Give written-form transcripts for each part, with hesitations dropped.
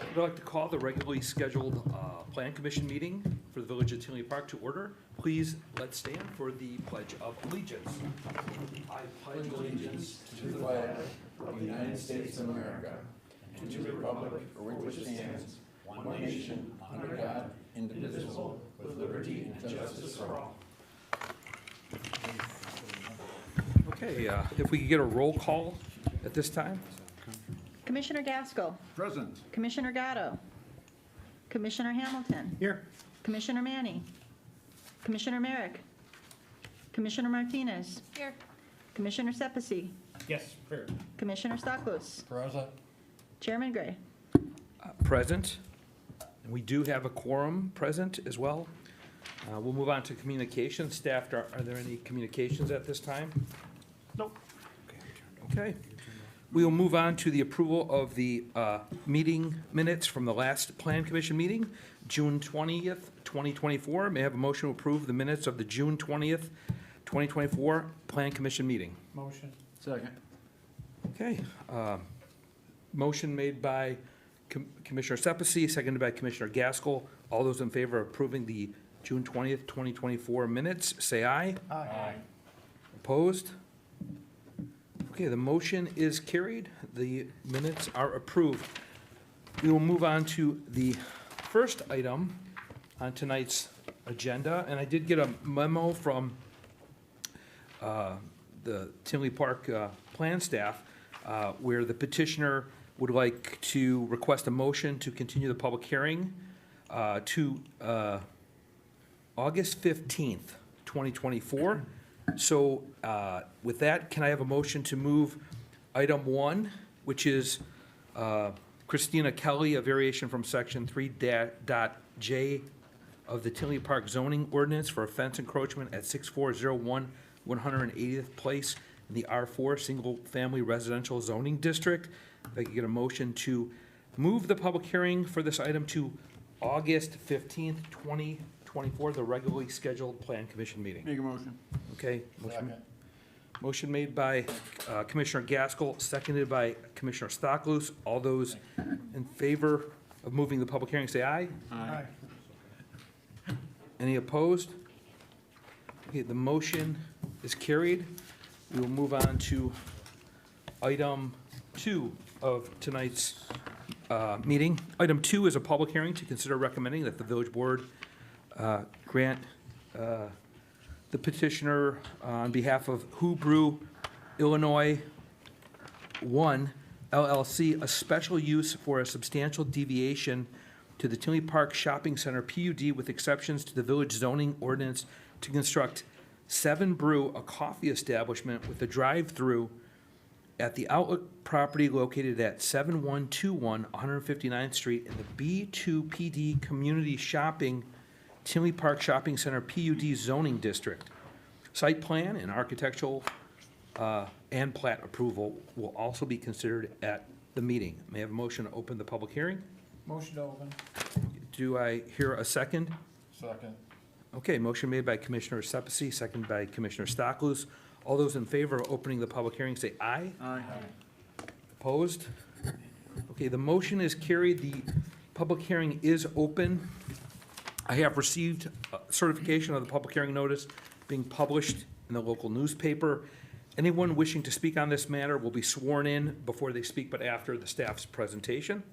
I'd like to call the regularly scheduled Plan Commission meeting for the Village of Tinley Park to order. Please, let's stand for the Pledge of Allegiance. I pledge allegiance to the flag of the United States of America and to the republic for which it stands, one nation, under God, indivisible, with liberty and justice for all. Okay, if we could get a roll call at this time. Commissioner Gaskell. Present. Commissioner Gatto. Commissioner Hamilton. Here. Commissioner Manny. Commissioner Merrick. Commissioner Martinez. Here. Commissioner Sepisi. Yes, here. Commissioner Stoklos. Present. Chairman Gray. Present. And we do have a quorum present as well. We'll move on to communications. Staff, are there any communications at this time? Nope. Okay. We will move on to the approval of the meeting minutes from the last Plan Commission meeting, June 20th, 2024. May I have a motion to approve the minutes of the June 20th, 2024 Plan Commission meeting? Motion. Second. Okay. Motion made by Commissioner Sepisi, seconded by Commissioner Gaskell. All those in favor of approving the June 20th, 2024 minutes, say aye. Aye. Opposed? Okay, the motion is carried. The minutes are approved. We will move on to the first item on tonight's agenda, and I did get a memo from the Tinley Park plan staff where the petitioner would like to request a motion to continue the public hearing to August 15th, 2024. So with that, can I have a motion to move item 1, which is Christina Kelly, a variation from section 3.J of the Tinley Park zoning ordinance for a fence encroachment at 6401 180th Place in the R4 Single Family Residential Zoning District. If I could get a motion to move the public hearing for this item to August 15th, 2024, the regularly scheduled Plan Commission meeting. Make a motion. Okay. Second. Motion made by Commissioner Gaskell, seconded by Commissioner Stoklos. All those in favor of moving the public hearing, say aye. Aye. Any opposed? Okay, the motion is carried. We will move on to item 2 of tonight's meeting. Item 2 is a public hearing to consider recommending that the village board grant the petitioner on behalf of Who Brew Illinois 1 LLC a special use for a substantial deviation to the Tinley Park Shopping Center PUD with exceptions to the village zoning ordinance to construct 7 Brew, a coffee establishment with a drive-through at the outlet property located at 7121 159th Street in the B2PD Community Shopping Tinley Park Shopping Center PUD zoning district. Site plan and architectural and plat approval will also be considered at the meeting. May I have a motion to open the public hearing? Motion to open. Do I hear a second? Second. Okay, motion made by Commissioner Sepisi, seconded by Commissioner Stoklos. All those in favor of opening the public hearing say aye. Aye. Opposed? Okay, the motion is carried. The public hearing is open. I have received certification of the public hearing notice being published in the local newspaper. Anyone wishing to speak on this matter will be sworn in before they speak, but after the staff's presentation.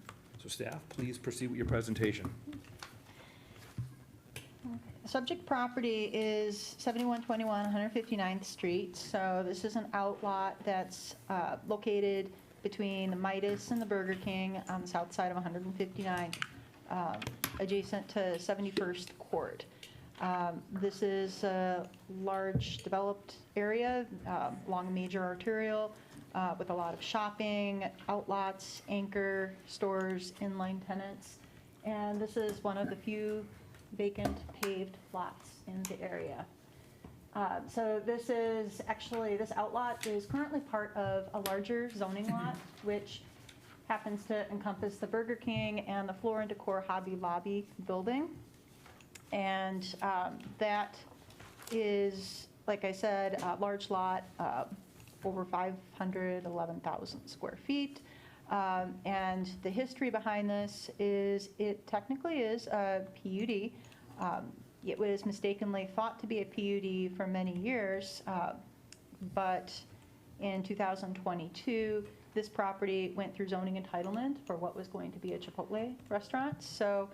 So staff, please proceed with your presentation. Subject property is 7121 159th Street. So this is an outlot that's located between the Midas and the Burger King on the south side of 159, adjacent to 71st Court. This is a large developed area along a major arterial with a lot of shopping, outlots, anchor stores, inline tenants. And this is one of the few vacant paved lots in the area. So this is actually, this outlot is currently part of a larger zoning lot, which happens to encompass the Burger King and the Floor and Decor Hobby Lobby building. And that is, like I said, a large lot, over 511,000 square feet. And the history behind this is it technically is a PUD. It was mistakenly thought to be a PUD for many years, but in 2022, this property went through zoning entitlement for what was going to be a Chipotle restaurant. So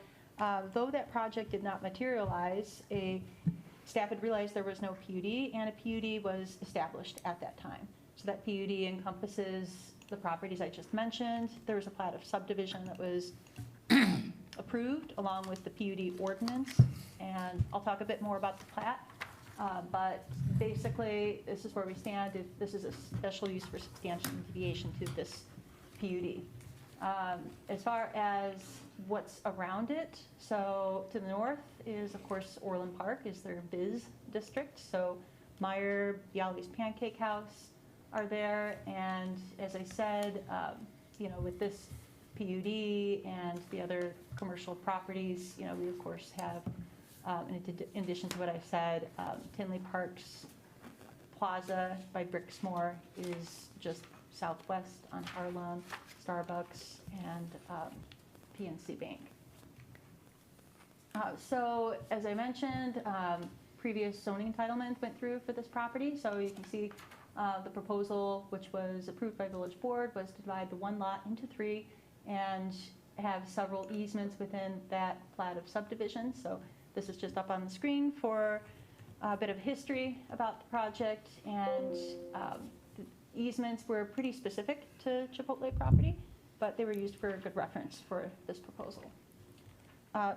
though that project did not materialize, staff had realized there was no PUD, and a PUD was established at that time. So that PUD encompasses the properties I just mentioned. There was a plat of subdivision that was approved along with the PUD ordinance, and I'll talk a bit more about the plat. But basically, this is where we stand. If this is a special use for substantial deviation to this PUD. As far as what's around it, so to the north is, of course, Orland Park is their biz district. So Meyer, Bialy's Pancake House are there. And as I said, with this PUD and the other commercial properties, we of course have, in addition to what I said, Tinley Parks Plaza by Brixmore is just southwest on Harlem, Starbucks, and PNC Bank. So as I mentioned, previous zoning entitlement went through for this property. So you can see the proposal, which was approved by Village Board, was to divide the one lot into 3 and have several easements within that plat of subdivision. So this is just up on the screen for a bit of history about the project, and the easements were pretty specific to Chipotle property, but they were used for a good reference for this proposal.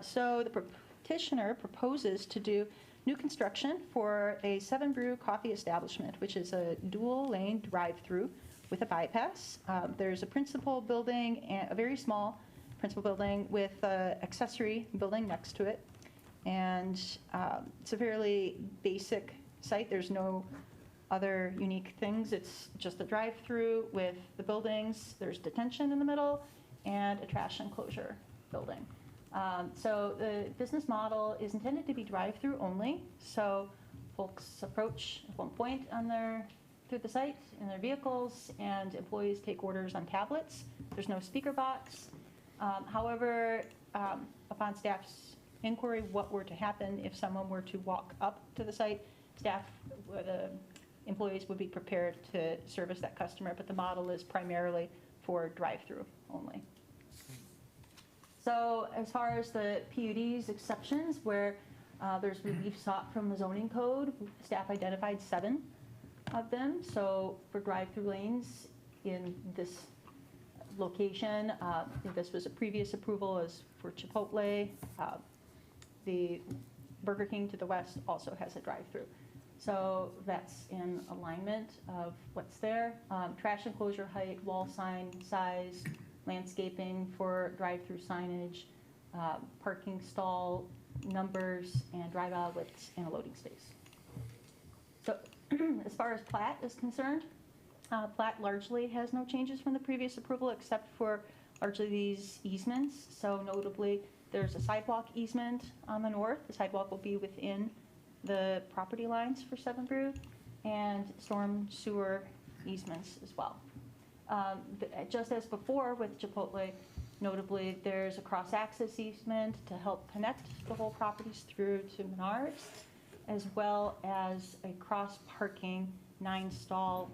So the petitioner proposes to do new construction for a 7 Brew coffee establishment, which is a dual lane drive-through with a bypass. There's a principal building, and a very small principal building with an accessory building next to it. And it's a fairly basic site. There's no other unique things. It's just a drive-through with the buildings. There's detention in the middle and a trash enclosure building. So the business model is intended to be drive-through only. So folks approach at one point through the site in their vehicles, and employees take orders on tablets. There's no speaker box. However, upon staff's inquiry, what were to happen if someone were to walk up to the site, the employees would be prepared to service that customer, but the model is primarily for drive-through only. So as far as the PUD's exceptions, where there's relief sought from the zoning code, staff identified 7 of them. So for drive-through lanes in this location, this was a previous approval as for Chipotle. The Burger King to the west also has a drive-through. So that's in alignment of what's there. Trash enclosure height, wall sign size, landscaping for drive-through signage, parking stall numbers, and drive outlets and a loading space. So as far as plat is concerned, plat largely has no changes from the previous approval except for largely these easements. So notably, there's a sidewalk easement on the north. The sidewalk will be within the property lines for 7 Brew, and storm sewer easements as well. Just as before with Chipotle, notably there's a cross-access easement to help connect the whole properties through to Menards, as well as a cross-parking 9-stall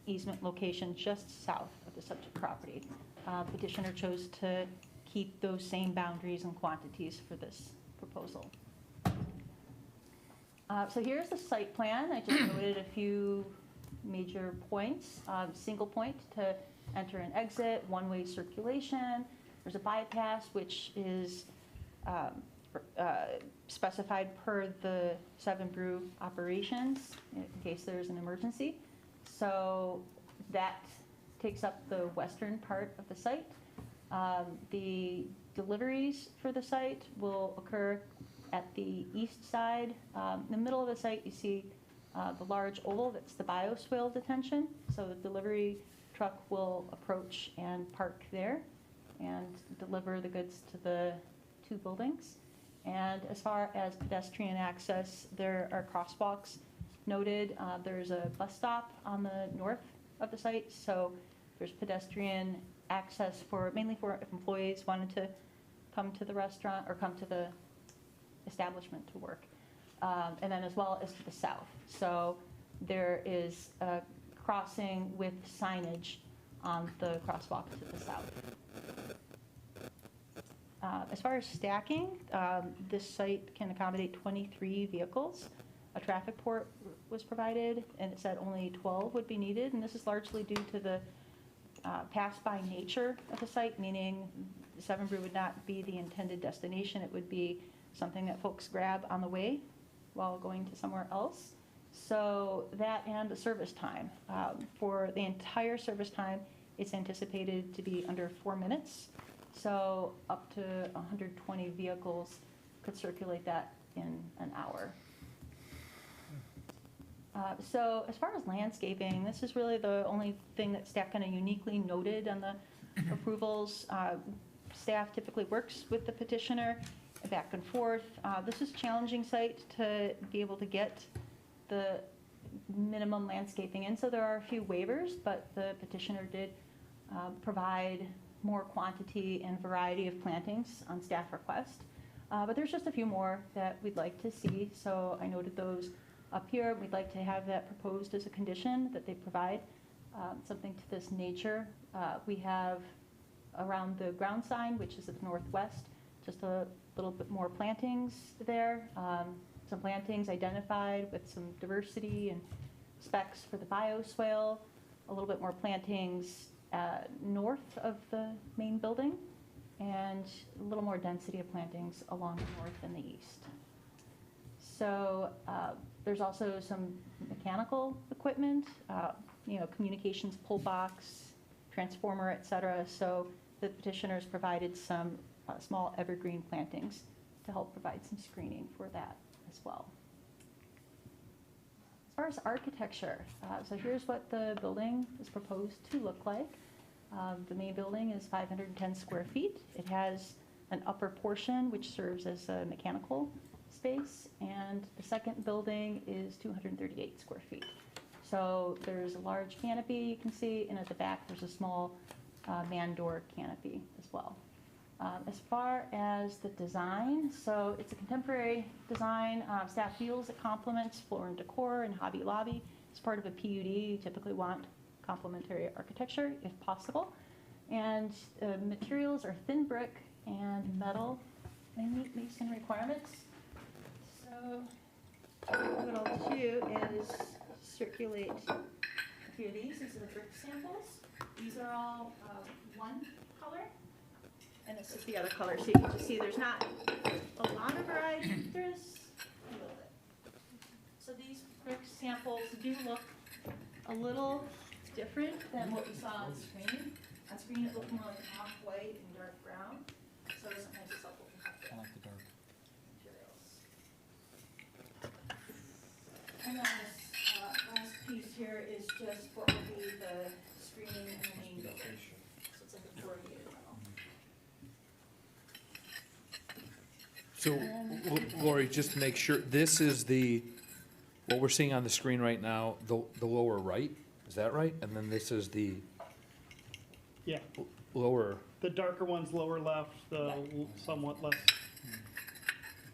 easement location just south of the subject property. Petitioner chose to keep those same boundaries and quantities for this proposal. So here's the site plan. I just noted a few major points. Single point to enter and exit, one-way circulation. There's a bypass, which is specified per the 7 Brew operations in case there's an emergency. So that takes up the western part of the site. The deliveries for the site will occur at the east side. In the middle of the site, you see the large oval, that's the bioswale detention. So the delivery truck will approach and park there and deliver the goods to the 2 buildings. And as far as pedestrian access, there are crosswalks noted. There's a bus stop on the north of the site, so there's pedestrian access mainly for if employees wanted to come to the restaurant or come to the establishment to work. And then as well as to the south. So there is a crossing with signage on the crosswalk to the south. As far as stacking, this site can accommodate 23 vehicles. A traffic port was provided, and it said only 12 would be needed, and this is largely due to the pass-by nature of the site, meaning Seven Brew would not be the intended destination. It would be something that folks grab on the way while going to somewhere else. So that and the service time. For the entire service time, it's anticipated to be under 4 minutes. So up to 120 vehicles could circulate that in an hour. So as far as landscaping, this is really the only thing that staff kind of uniquely noted on the approvals. Staff typically works with the petitioner back and forth. This is a challenging site to be able to get the minimum landscaping in, so there are a few waivers, but the petitioner did provide more quantity and variety of plantings on staff request. But there's just a few more that we'd like to see, so I noted those up here. We'd like to have that proposed as a condition that they provide something to this nature. We have around the ground sign, which is at the northwest, just a little bit more plantings there. Some plantings identified with some diversity and specs for the bioswale. A little bit more plantings north of the main building, and a little more density of plantings along the north and the east. So there's also some mechanical equipment, communications pole box, transformer, et cetera. So the petitioners provided some small evergreen plantings to help provide some screening for that as well. As far as architecture, so here's what the building is proposed to look like. The main building is 510 square feet. It has an upper portion which serves as a mechanical space, and the second building is 238 square feet. So there's a large canopy you can see, and at the back there's a small man door canopy as well. As far as the design, so it's a contemporary design. Staff feels it complements Floor and Decor and Hobby Lobby. As part of a PUD, you typically want complementary architecture if possible. And materials are thin brick and metal. They meet masonry requirements. So what I'll do is circulate a few of these. These are the brick samples. These are all one color. And this is the other color, so you can just see there's not a lot of variety. There's a little bit. So these brick samples do look a little different than what we saw on screen. On screen it looked more like off-white and dark brown. So sometimes it's helpful to have I like the dark. materials. And then this last piece here is just what will be the screening in the main building. So it's like a corrugated metal. So, Lori, just to make sure, this is what we're seeing on the screen right now, the lower right, is that right? And then this is the Yeah, lower, the darker one's lower left, the somewhat less.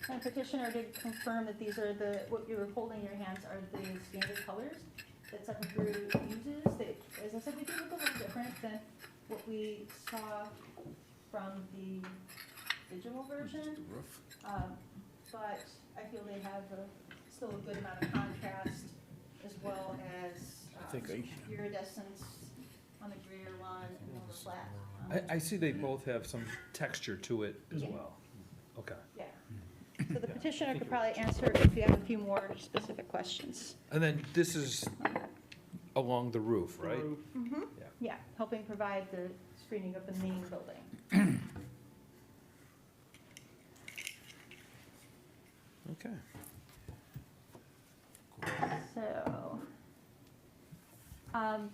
And petitioner did confirm that these are what you're holding in your hands are the standard colors that Seven Brew uses. They, as I said, they do look a little different than what we saw from the digital version. But I feel they have still a good amount of contrast, as well as iridescence on the greater one and more flat. I see they both have some texture to it as Yeah. well. Okay. Yeah. So the petitioner could probably answer if you have a few more specific questions. And then this is along the roof, the right? roof. Mm-hmm. Yeah. Yeah, helping provide the screening of the main building. Okay. So,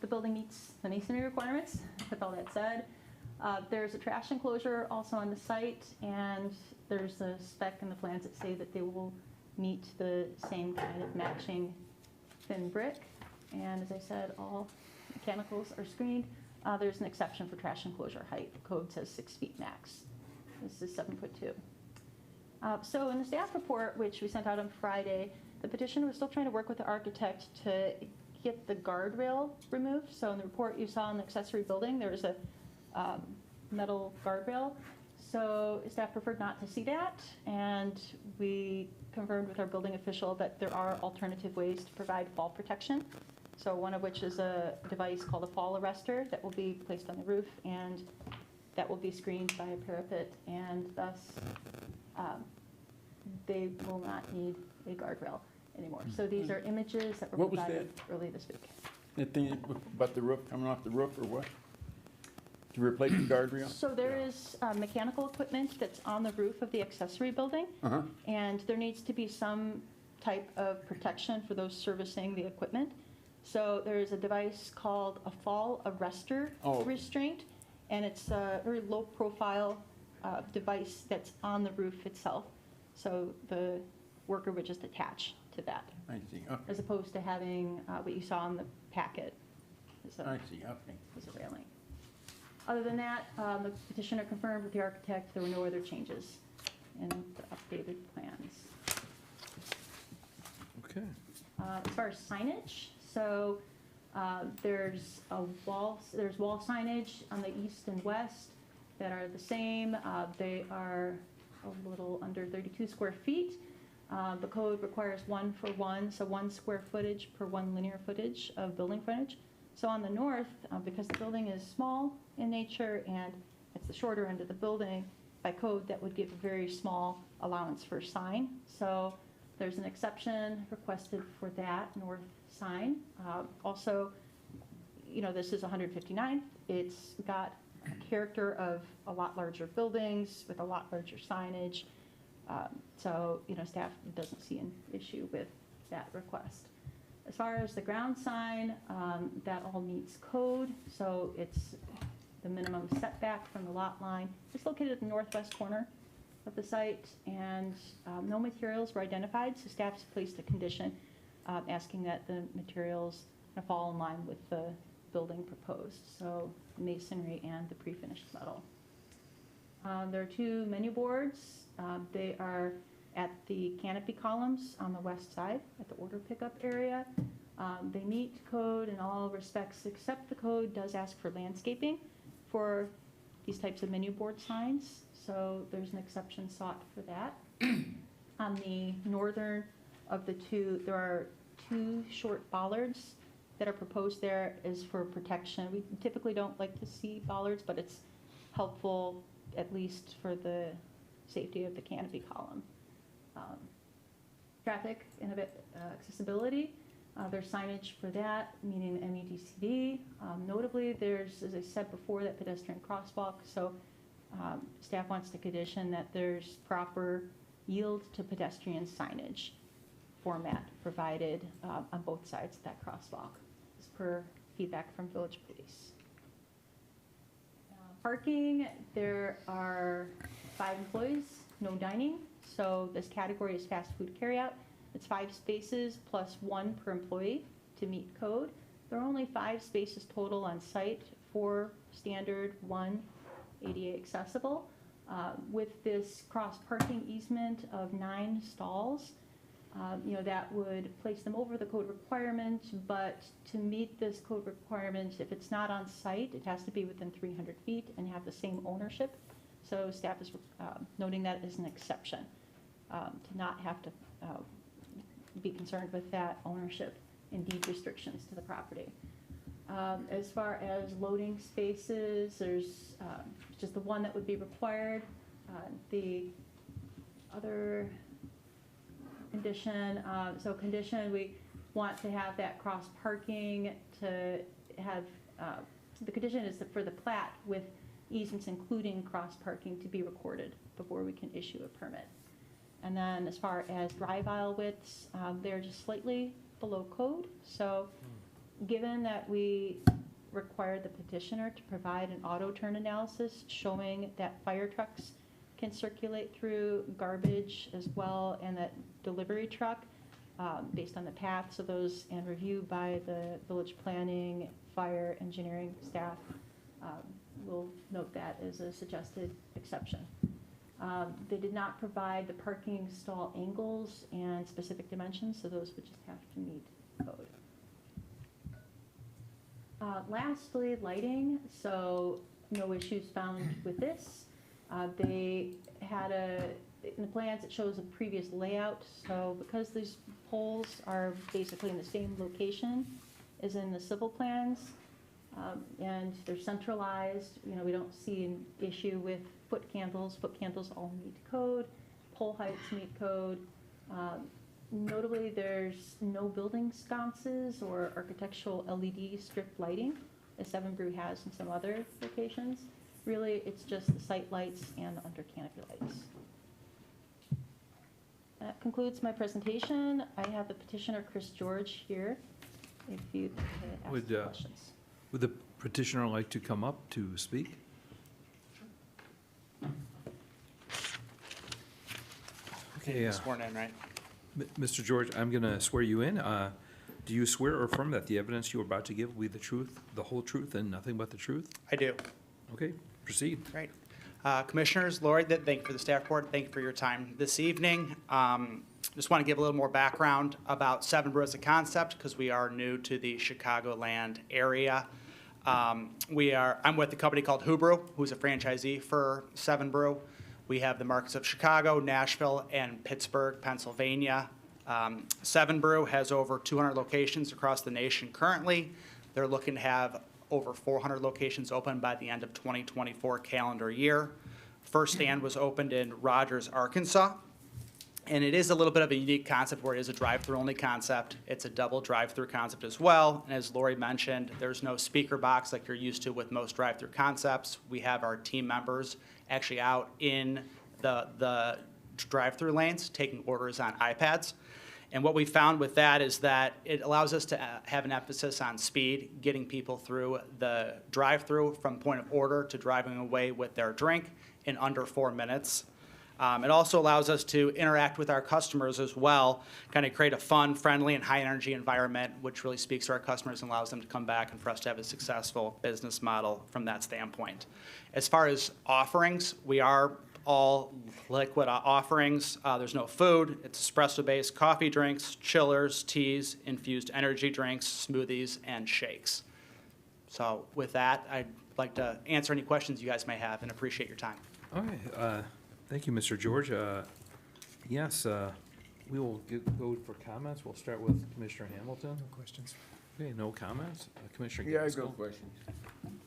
the building meets the masonry requirements. With all that said, there's a trash enclosure also on the site, and there's a spec in the plans that say that they will meet the same kind of matching thin brick. And as I said, all mechanicals are screened. There's an exception for trash enclosure height. The code says 6 feet max. This is 7'2". So in the staff report, which we sent out on Friday, the petitioner was still trying to work with the architect to get the guardrail removed. So in the report you saw in the accessory building, there was a metal guardrail. So staff preferred not to see that, and we confirmed with our building official that there are alternative ways to provide fall protection. So one of which is a device called a fall arrestor that will be placed on the roof, and that will be screened by a parapet, and thus they will not need a guardrail anymore. So these are images that were What was provided early this week. That thing about the roof, coming off the roof or what? To replace the guardrail? So there is mechanical equipment that's on the roof of the accessory building, Uh-huh. and there needs to be some type of protection for those servicing the equipment. So there's a device called a fall arrestor Oh. restraint, and it's a very low-profile device that's on the roof itself. So the worker would just attach to that, I see, okay. as opposed to having what you saw in the packet as I a, see, okay. as a railing. Other than that, the petitioner confirmed with the architect there were no other changes in the updated plans. Okay. As far as signage, so there's wall signage on the east and west that are the same. They are a little under 32 square feet. The code requires 1 for 1, so 1 square footage per 1 linear footage of building frontage. So on the north, because the building is small in nature and it's the shorter end of the building, by code that would give a very small allowance for sign. So there's an exception requested for that north sign. Also, you know, this is 159th. It's got a character of a lot larger buildings with a lot larger signage. So, you know, staff doesn't see an issue with that request. As far as the ground sign, that all meets code, so it's the minimum setback from the lot line. It's located at the northwest corner of the site, and no materials were identified, so staff's placed a condition asking that the materials fall in line with the building proposed, so masonry and the pre-finished metal. There are 2 menu boards. They are at the canopy columns on the west side at the order pickup area. They meet code in all respects, except the code does ask for landscaping for these types of menu board signs, so there's an exception sought for that. On the northern of the 2, there are 2 short bollards that are proposed there is for protection. We typically don't like to see bollards, but it's helpful at least for the safety of the canopy column. Traffic and accessibility, there's signage for that, meaning MEDCD. Notably, there's, as I said before, that pedestrian crosswalk, so staff wants to condition that there's proper yield to pedestrian signage format provided on both sides of that crosswalk, as per feedback from Village Police. Parking, there are 5 employees, no dining. So this category is fast food carryout. It's 5 spaces plus 1 per employee to meet code. There are only 5 spaces total on site, 4 standard, 1 ADA accessible. With this cross parking easement of 9 stalls, you know, that would place them over the code requirement, but to meet this code requirement, if it's not on site, it has to be within 300 feet and have the same ownership. So staff is noting that as an exception, to not have to be concerned with that ownership and deed restrictions to the property. As far as loading spaces, there's just the 1 that would be required. The other condition, condition, we want to have that cross parking to have, the condition is for the plat with easements including cross parking to be recorded before we can issue a permit. And then as far as drive aisle widths, they're just slightly below code. So given that we required the petitioner to provide an auto turn analysis showing that fire trucks can circulate through, garbage as well, and that delivery truck, based on the paths of those and review by the village planning, fire, engineering staff, We'll note that as a suggested exception. They did not provide the parking stall angles and specific dimensions, so those would just have to meet code. Lastly, lighting, so no issues found with this. They had in the plans it shows a previous layout, so because these poles are basically in the same location as in the civil plans, and they're centralized, we don't see an issue with foot candles. Foot candles all meet code, pole heights meet code. Notably, there's no building sconces or architectural LED strip lighting, as Seven Brew has in some other locations. Really, it's just the site lights and the under canopy lights. That concludes my presentation. I have the petitioner, Chris George, here, if you'd ask Would, questions. Would the petitioner like to come up to speak? Okay, Sworn in, right? Mr. George, I'm going to swear you in. Do you swear or affirm that the evidence you are about to give will be the truth, the whole truth, and nothing but the truth? I do. Okay, proceed. Great. Commissioners, Lori, thank you for the staff report. Thank you for your time this evening. Just want to give a little more background about Seven Brew as a concept because we are new to the Chicagoland area. I'm with a company called Hubrew, who's a franchisee for Seven Brew. We have the markets of Chicago, Nashville, and Pittsburgh, Pennsylvania. Seven Brew has over 200 locations across the nation currently. They're looking to have over 400 locations open by the end of 2024 calendar year. First stand was opened in Rogers, Arkansas. And it is a little bit of a unique concept where it is a drive-through only concept. It's a double drive-through concept as well. And as Lori mentioned, there's no speaker box like you're used to with most drive-through concepts. We have our team members actually out in the drive-through lanes taking orders on iPads. And what we found with that is that it allows us to have an emphasis on speed, getting people through the drive-through from point of order to driving away with their drink in under 4 minutes. It also allows us to interact with our customers as well, kind of create a fun, friendly, and high-energy environment, which really speaks to our customers and allows them to come back and for us to have a successful business model from that standpoint. As far as offerings, we are all liquid offerings. There's no food. It's espresso-based coffee drinks, chillers, teas, infused energy drinks, smoothies, and shakes. So with that, I'd like to answer any questions you guys may have and appreciate your time. Okay, thank you, Mr. George. Yes, we will go for comments. We'll start with Commissioner Hamilton. No questions. Okay, no comments. Commissioner Yeah, I Gasko. got questions.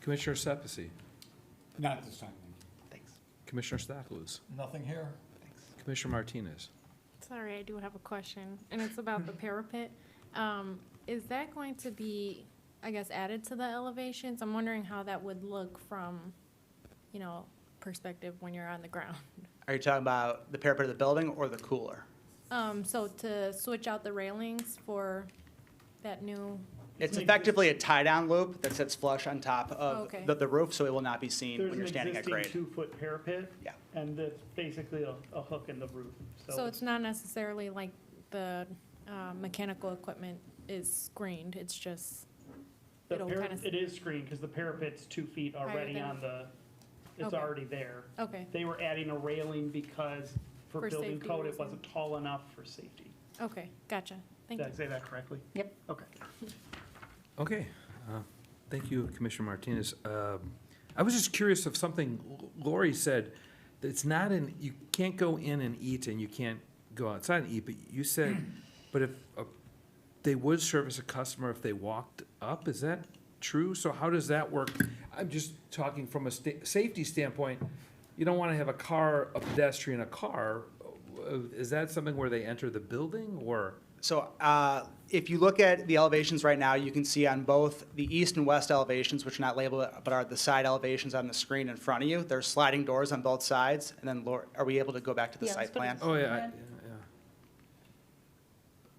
Commissioner Sepisi. Not at this time. Thanks. Commissioner Stackluz. Nothing here? Commissioner Martinez. Sorry, I do have a question, and it's about the parapet. Is that going to be, I guess, added to the elevations? I'm wondering how that would look from, perspective when you're on the ground. Are you talking about the parapet of the building or the cooler? So to switch out the railings for that new, It's effectively a tie-down loop that sits flush on top of Okay. the roof, so it will not be seen There's when an you're standing at existing grade. 2-foot parapet. Yeah. And it's basically a hook in the roof. so it's not necessarily like the mechanical equipment is screened, it's just, it'll kind of, It is screened because the parapet's 2 feet already than- on it's Okay. already there. okay, They were adding a railing because for For building safety code, it reasons. wasn't tall enough for safety. okay, gotcha, thank Did you. I say that correctly? Yep. Okay. Okay, thank you, Commissioner Martinez. I was just curious of something Lori said, that it's not you can't go in and eat and you can't go outside and eat, but you said, but if they would service a customer if they walked up, is that true? So how does that work? I'm just talking from a safety standpoint. You don't want to have a pedestrian, a car. Is that something where they enter the building or? So if you look at the elevations right now, you can see on both the east and west elevations, which are not labeled, but are the side elevations on the screen in front of you. There's sliding doors on both sides. And then, Laura, are we able to go back to the Yeah, site let's go to plan? the Oh, yeah, plan.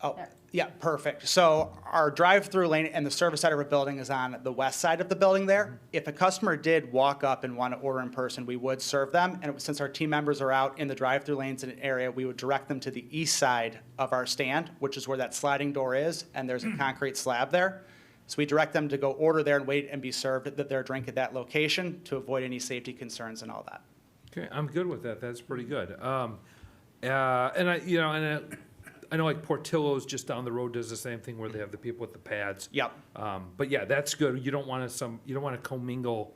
Oh, There. yeah, perfect. So our drive-through lane and the service side of our building is on the west side of the building there. If a customer did walk up and want to order in person, we would serve them. And since our team members are out in the drive-through lanes in an area, we would direct them to the east side of our stand, which is where that sliding door is, and there's a concrete slab there. So we direct them to go order there and wait and be served their drink at that location to avoid any safety concerns and all that. Okay, I'm good with that. That's pretty good. And I know like Portillo's just down the road does the same thing where they have the people with the pads. Yep. But yeah, that's good. You don't want to commingle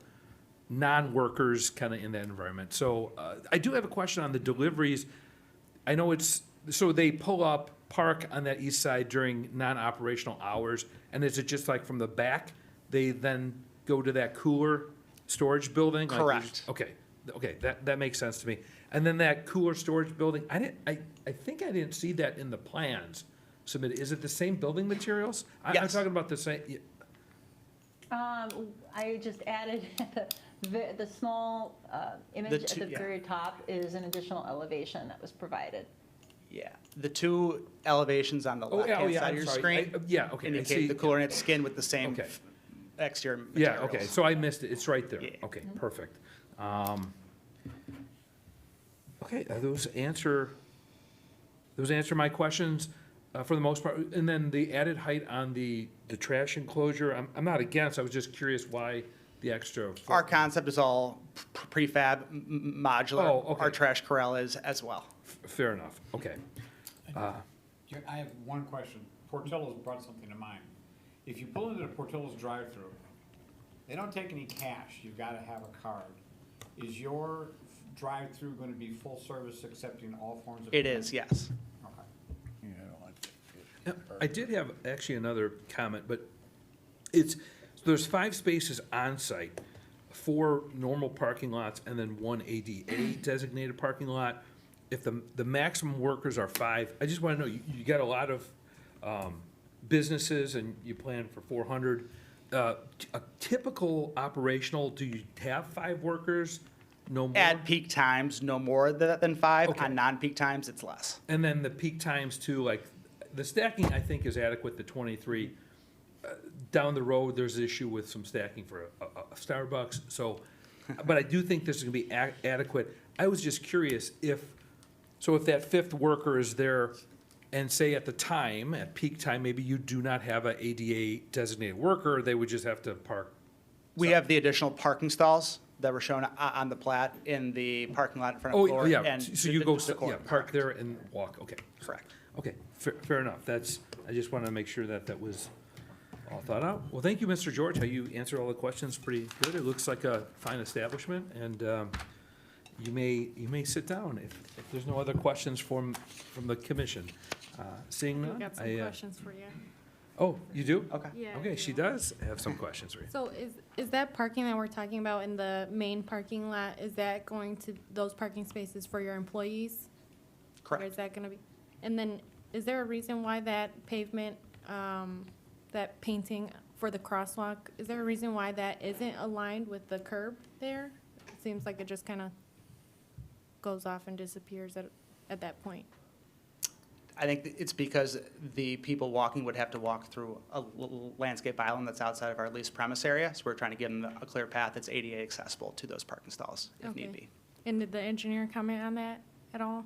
non-workers kind of in that environment. So I do have a question on the deliveries. I know so they pull up, park on that east side during non-operational hours, and is it just like from the back, they then go to that cooler storage building? Like Correct. Okay, that makes sense to me. And then that cooler storage building, I think I didn't see that in the plans submitted. Is it the same building materials? I'm Yes. talking about the same, I just added, the small image at two- the yeah. very top is an additional elevation that was provided. Yeah. The two elevations on the left-hand side of I'm your sorry. screen Yeah, okay. I see. indicate the cooler and its skin with the same Okay. exterior Yeah, materials. okay, so I missed it, it's right there. Yeah. Okay, perfect. Okay, those answer my questions for the most part. And then the added height on the trash enclosure, I'm not against, I was just curious why the extra. Our concept is all prefab, modular. Oh, okay. Our trash corral is as well. Fair enough, okay. I have one question. Portillo's brought something to mind. If you pull into the Portillo's drive-through, they don't take any cash. You've got to have a card. Is your drive-through going to be full service accepting all forms of? It is, yes. Okay. I did have actually another comment, but there's 5 spaces on site, 4 normal parking lots, and then 1 ADA designated parking lot. If the maximum workers are 5, I just want to know, you got a lot of businesses and you plan for 400. A typical operational, do you have 5 workers? No more? At peak times, no more than 5. Okay. On non-peak times, it's less. And then the peak times too, like, the stacking, I think, is adequate, the 23. Down the road, there's an issue with some stacking for a Starbucks, so, but I do think this is gonna be adequate. I was just curious if that 5th worker is there, and say at the time, at peak time, maybe you do not have a ADA designated worker, they would just have to park. We have the additional parking stalls that were shown on the plat in the parking lot in front of Oh, Floor. yeah, and so you go, the court. yeah, park there and walk, okay. Correct. Okay, fair enough. I just wanted to make sure that was all thought out. Well, thank you, Mr. George. How you answered all the questions pretty good. It looks like a fine establishment, and you may sit down if there's no other questions from the commission. Seeing We've none, got some questions for you. oh, you do? Okay. Yeah. Okay, she does have some questions for you. So is that parking that we're talking about in the main parking lot, is that going to, those parking spaces for your employees? Or is Correct. that gonna be, and then, is there a reason why that pavement, that painting for the crosswalk, is there a reason why that isn't aligned with the curb there? It seems like it just kinda goes off and disappears at that point. I think it's because the people walking would have to walk through a landscape island that's outside of our leased premise area. So we're trying to give them a clear path that's ADA accessible to those parking stalls if Okay. need be. And did the engineer comment on that at all?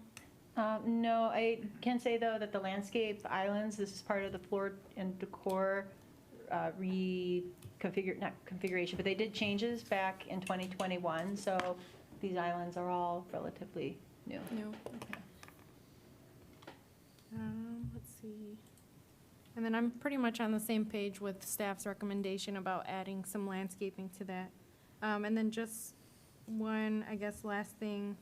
No, I can say, though, that the landscape islands, this is part of the floor and decor not configuration, but they did changes back in 2021, so these islands are all relatively new. No, okay. Let's see. And then I'm pretty much on the same page with staff's recommendation about adding some landscaping to that. And then just one, I guess, last thing,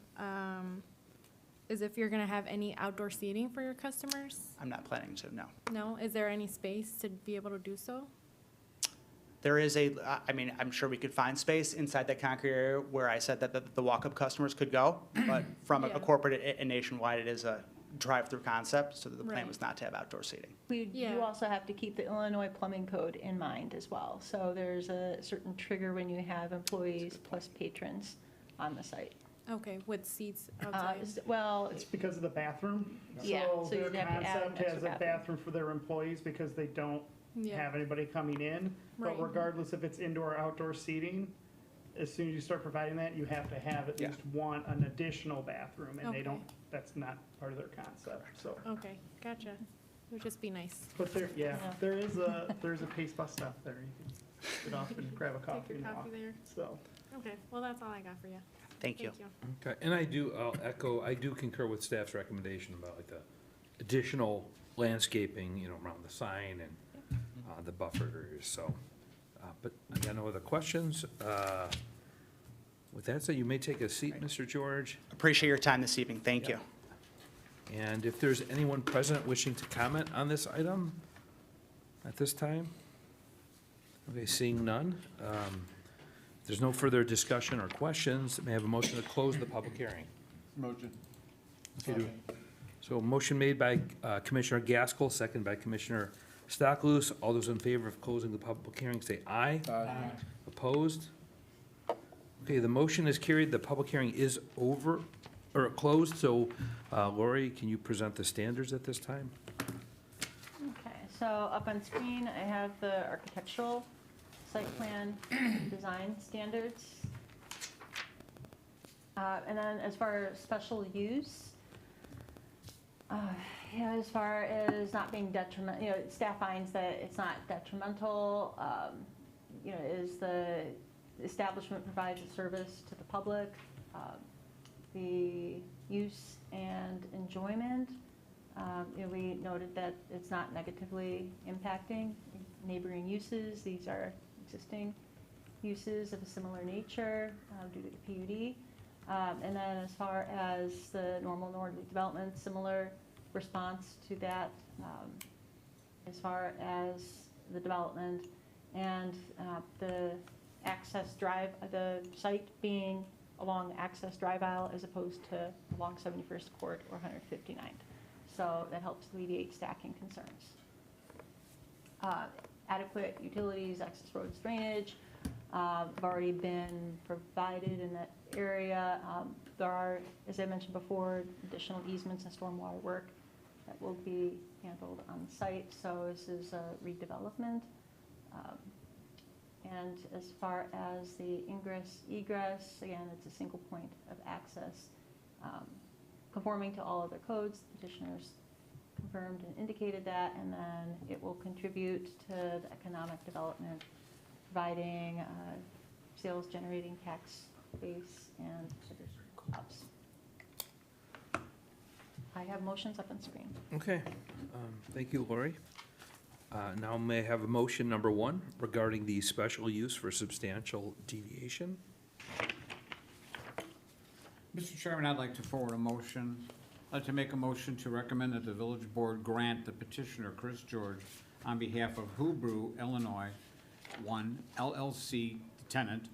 is if you're gonna have any outdoor seating for your customers? I'm not planning to, no. No? Is there any space to be able to do so? There is I mean, I'm sure we could find space inside that concrete area where I said that the walk-up customers could go. But from a Yeah. corporate and nationwide, it is a drive-through concept, so that the plan Right. was not to have outdoor seating. We Yeah. do also have to keep the Illinois plumbing code in mind as well. So there's a certain trigger when you have employees plus patrons on the site. Okay, with seats outside? Well, It's because of the bathroom. Yeah, so their you'd have to add an concept extra has a bathroom for their employees because they don't Yeah, have anybody coming in. Right. But regardless if it's indoor or outdoor seating, as soon as you start providing that, you have to have at Yeah. least an additional bathroom, and Okay. they don't, that's not part of their concept, so. okay, gotcha. would just be nice. But there, yeah, Yeah. there's a Pace Bus stop there. You can get off and grab a coffee Take and your walk. coffee there. So, Okay, well, that's all I got for you. Thank you. Okay, and I'll echo, I do concur with staff's recommendation about like the additional landscaping, you know, around the sign and the buffer areas, so. But I got no other questions. With that said, you may take a seat, Mr. George. Appreciate your time this evening. Thank you. And if there's anyone present wishing to comment on this item at this time? Okay, seeing none. If there's no further discussion or questions, may I have a motion to close the public hearing? Motion. Okay, so a motion made by Commissioner Gaskell, second by Commissioner Stocklus. All those in favor of closing the public hearing, say aye. Aye. Opposed? Okay, the motion is carried. The public hearing is over, or closed, so Lori, can you present the standards at this time? Okay, so up on screen, I have the architectural site plan design standards. And then as far as special use, as far as not being detrimental, staff finds that it's not detrimental, is the establishment provides a service to the public, the use and enjoyment. We noted that it's not negatively impacting neighboring uses. These are existing uses of a similar nature due to the PUD. And then as far as the normal northerly development, similar response to that as far as the development and the access drive, the site being along access drive aisle as opposed to along 71st Court or 159th. So that helps alleviate stacking concerns. Adequate utilities, access roads, drainage have already been provided in that area. There are, as I mentioned before, additional easements and stormwater work that will be handled on site. So this is a redevelopment. And as far as the ingress, egress, again, it's a single point of access. Conforming to all other codes, petitioners confirmed and indicated that, and then it will contribute to the economic development, providing sales generating tax base and jobs. I have motions up on screen. Okay, thank you, Lori. Now may I have a motion number one regarding the special use for substantial deviation? Mr. Chairman, I'd like to forward a motion. I'd like to make a motion to recommend that the village board grant the petitioner, Chris George, on behalf of Hubrew, Illinois, 1 LLC tenant,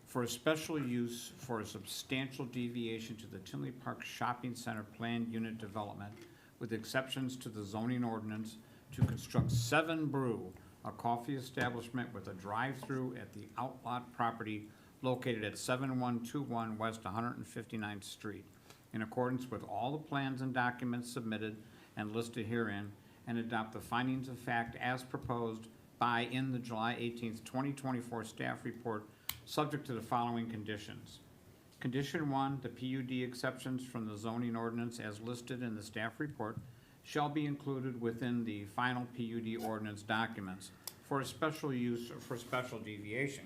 for a special use for a substantial deviation to the Tinley Park Shopping Center planned unit development, with exceptions to the zoning ordinance, to construct 7 Brew, a coffee establishment with a drive-through at the outlot property located at 7121 West 159th Street, in accordance with all the plans and documents submitted and listed herein, and adopt the findings of fact as proposed in the July 18th, 2024 staff report, subject to the following conditions. Condition 1, the PUD exceptions from the zoning ordinance as listed in the staff report shall be included within the final PUD ordinance documents for a special use or for special deviation.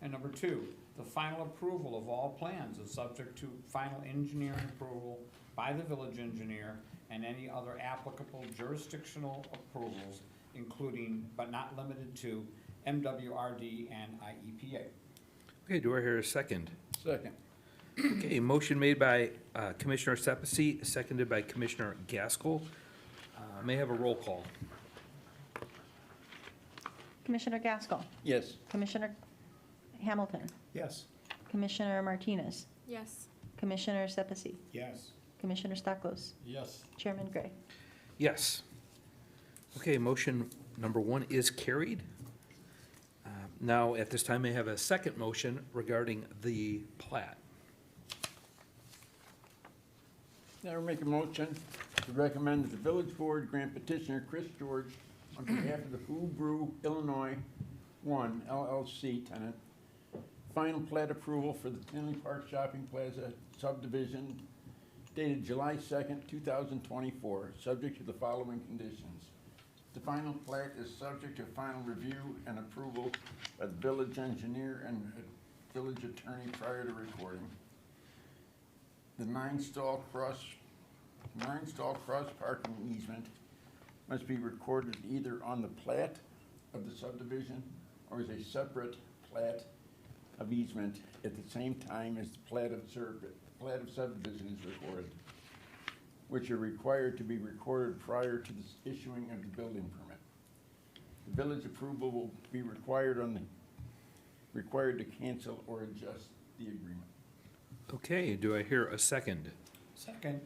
And number 2, the final approval of all plans is subject to final engineering approval by the village engineer and any other applicable jurisdictional approvals, including but not limited to MWRD and IEPA. Okay, do I hear a second? Second. Okay, motion made by Commissioner Sepisi, seconded by Commissioner Gaskell. May I have a roll call? Commissioner Gaskell, Yes. Commissioner Hamilton, Yes. Commissioner Martinez, Yes. Commissioner Sepisi, Yes. Commissioner Stoklos, Yes. Chairman Gray. Yes. Okay, motion number one is carried. Now, at this time, may I have a second motion regarding the plat? Now we make a motion to recommend that the village board grant petitioner Chris George on behalf of the Hubrew, Illinois 1 LLC tenant, final plat approval for the Tinley Park Shopping Plaza subdivision dated July 2nd, 2024, subject to the following conditions. The final plat is subject to final review and approval by the village engineer and village attorney prior to recording. The nine-stall cross parking easement must be recorded either on the plat of the subdivision or as a separate plat of easement at the same time as the plat of subdivision is recorded, which are required to be recorded prior to the issuing of the building permit. The village approval will be required to cancel or adjust the agreement. Okay, do I hear a second? Second.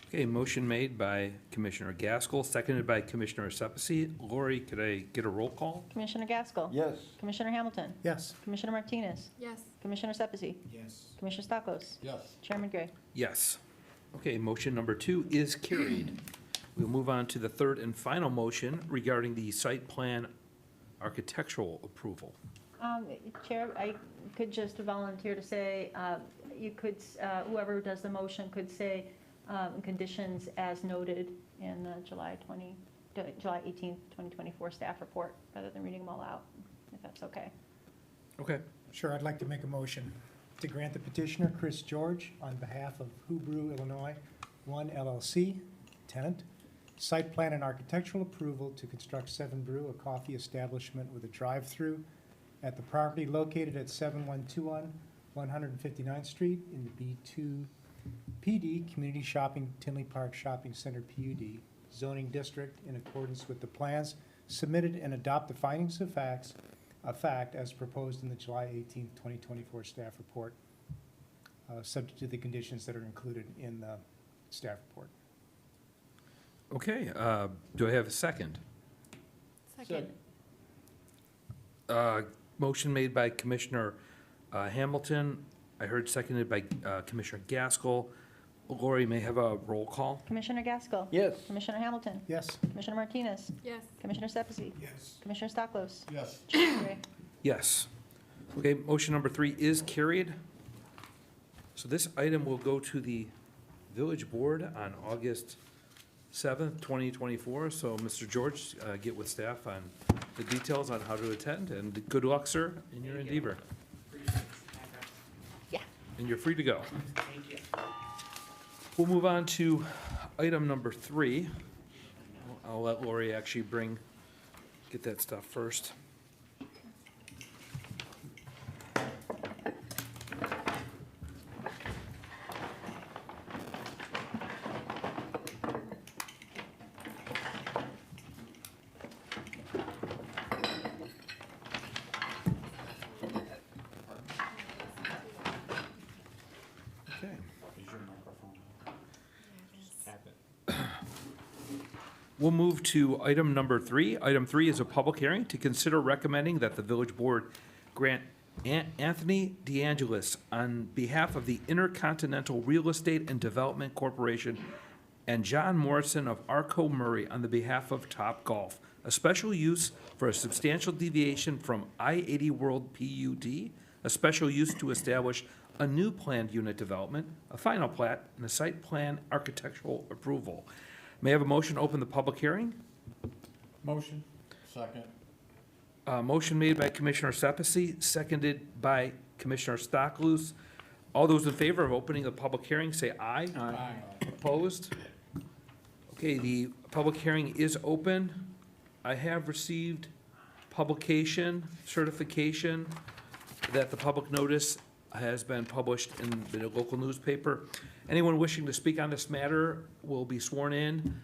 Okay, motion made by Commissioner Gaskell, seconded by Commissioner Sepisi. Lori, could I get a roll call? Commissioner Gaskell. Yes. Commissioner Hamilton. Yes. Commissioner Martinez. Yes. Commissioner Sepisi. Yes. Commissioner Staklos. Yes. Chairman Gray. Yes. Okay, motion number 2 is carried. We'll move on to the third and final motion regarding the site plan architectural approval. Chair, I could just volunteer to say, you could, whoever does the motion could say conditions as noted in the July 18th, 2024 staff report, rather than reading them all out, if that's okay. Okay. Sure, I'd like to make a motion to grant the petitioner, Chris George, on behalf of Hubru, Illinois, 1 LLC, tenant, site plan and architectural approval to construct 7 Brew, a coffee establishment with a drive-through at the property located at 7121 159th Street in the B2 PD Community Shopping Tinley Park Shopping Center PUD zoning district in accordance with the plans submitted and adopt the findings of fact as proposed in the July 18th, 2024 staff report, subject to the conditions that are included in the staff report. Okay, do I have a second? Second. Motion made by Commissioner Hamilton. I heard seconded by Commissioner Gaskell. Lori, may I have a roll call? Commissioner Gaskell. Yes. Commissioner Hamilton. Yes. Commissioner Martinez. Yes. Commissioner Sepisi. Yes. Commissioner Staklos. Yes. Chairman Gray. Yes. Okay, motion number 3 is carried. So this item will go to the village board on August 7th, 2024. So, Mr. George, get with staff on the details on how to attend, and good luck, sir, in your endeavor. Yeah. And you're free to go. Thank you. We'll move on to item number 3. I'll let Lori actually get that stuff first. Okay. Is your microphone? Tap it. We'll move to item number 3. Item 3 is a public hearing to consider recommending that the village board grant Anthony DeAngelis on behalf of the Intercontinental Real Estate and Development Corporation and John Morrison of Arco Murray on the behalf of Top Golf a special use for a substantial deviation from I-80 World PUD, a special use to establish a new planned unit development, a final plat, and a site plan architectural approval. May I have a motion to open the public hearing? Motion. Second. Motion made by Commissioner Sepisi, seconded by Commissioner Stocklus. All those in favor of opening the public hearing, say aye. Aye. Opposed? Okay, the public hearing is open. I have received publication, certification that the public notice has been published in the local newspaper. Anyone wishing to speak on this matter will be sworn in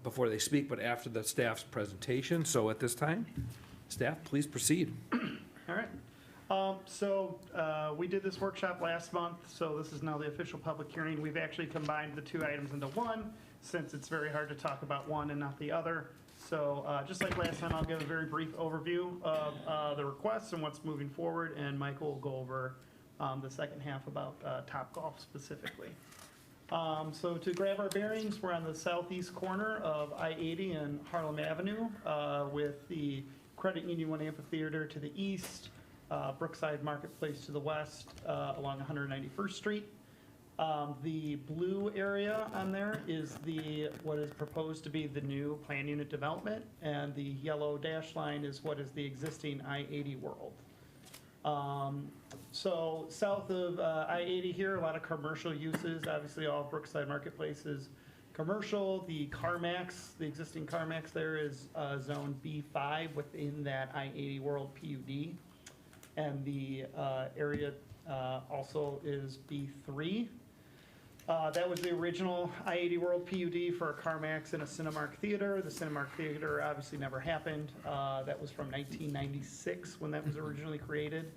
before they speak, but after the staff's presentation. So at this time, staff, please proceed. All right. We did this workshop last month, so this is now the official public hearing. We've actually combined the two items into one, since it's very hard to talk about one and not the other. So just like last time, I'll give a very brief overview of the requests and what's moving forward, and Michael will go over the second half about Topgolf specifically. So to grab our bearings, we're on the southeast corner of I-80 and Harlem Avenue with the Credit Union One Amphitheater to the east, Brookside Marketplace to the west, along 191st Street. The blue area on there is what is proposed to be the new plan unit development, and the yellow dash line is what is the existing I-80 world. So south of I-80 here, a lot of commercial uses, obviously all Brookside Marketplace is commercial. The CarMax, the existing CarMax there is zone B5 within that I-80 world PUD. And the area also is B3. That was the original I-80 World PUD for a CarMax and a Cinemark Theater. The Cinemark Theater obviously never happened. That was from 1996 when that was originally created.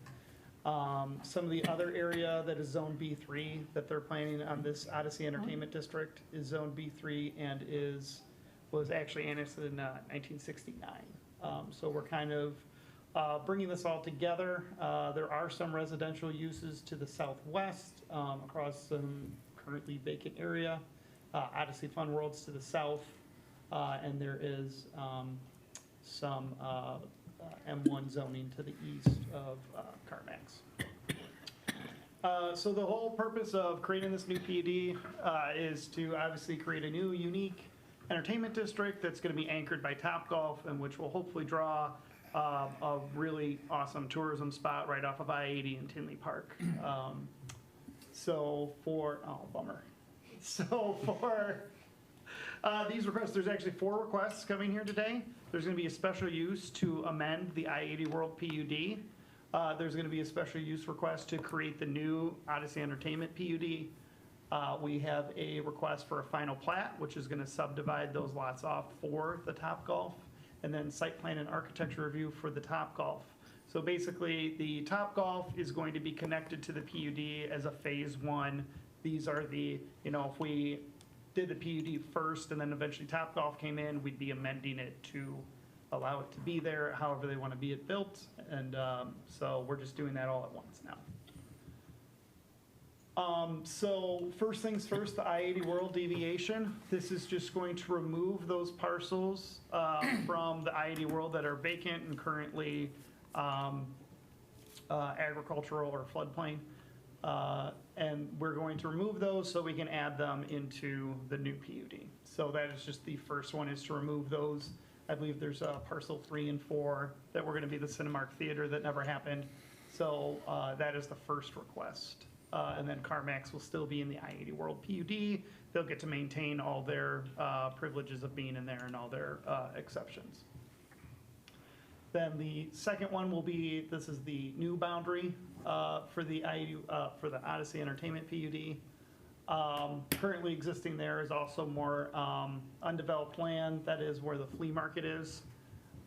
Some of the other area that is Zone B3 that they're planning on this Odyssey Entertainment District is Zone B3 and was actually annexed in 1969. So we're kind of bringing this all together. There are some residential uses to the southwest across some currently vacant area. Odyssey Fun World's to the south, and there is some M1 zoning to the east of CarMax. So the whole purpose of creating this new PUD is to obviously create a new, unique entertainment district that's going to be anchored by Topgolf, and which will hopefully draw a really awesome tourism spot right off of I-80 in Tinley Park. Bummer. So for these requests, there's actually 4 requests coming here today. There's going to be a special use to amend the I-80 World PUD. There's going to be a special use request to create the new Odyssey Entertainment PUD. We have a request for a final plat, which is going to subdivide those lots off for the Topgolf, and then site plan and architecture review for the Topgolf. So basically, the Topgolf is going to be connected to the PUD as a phase 1. These are the, if we did the PUD first and then eventually Topgolf came in, we'd be amending it to allow it to be there however they want to be it built. And so we're just doing that all at once now. So first things first, the I-80 World deviation. This is just going to remove those parcels from the I-80 World that are vacant and currently agricultural or floodplain. And we're going to remove those so we can add them into the new PUD. So that is just the first one, is to remove those. I believe there's parcel 3 and 4 that were going to be the Cinemark Theater that never happened. So that is the first request. And then CarMax will still be in the I-80 World PUD. They'll get to maintain all their privileges of being in there and all their exceptions. Then the second one will be, this is the new boundary for the for the Odyssey Entertainment PUD. Currently existing there is also more undeveloped land. That is where the flea market is,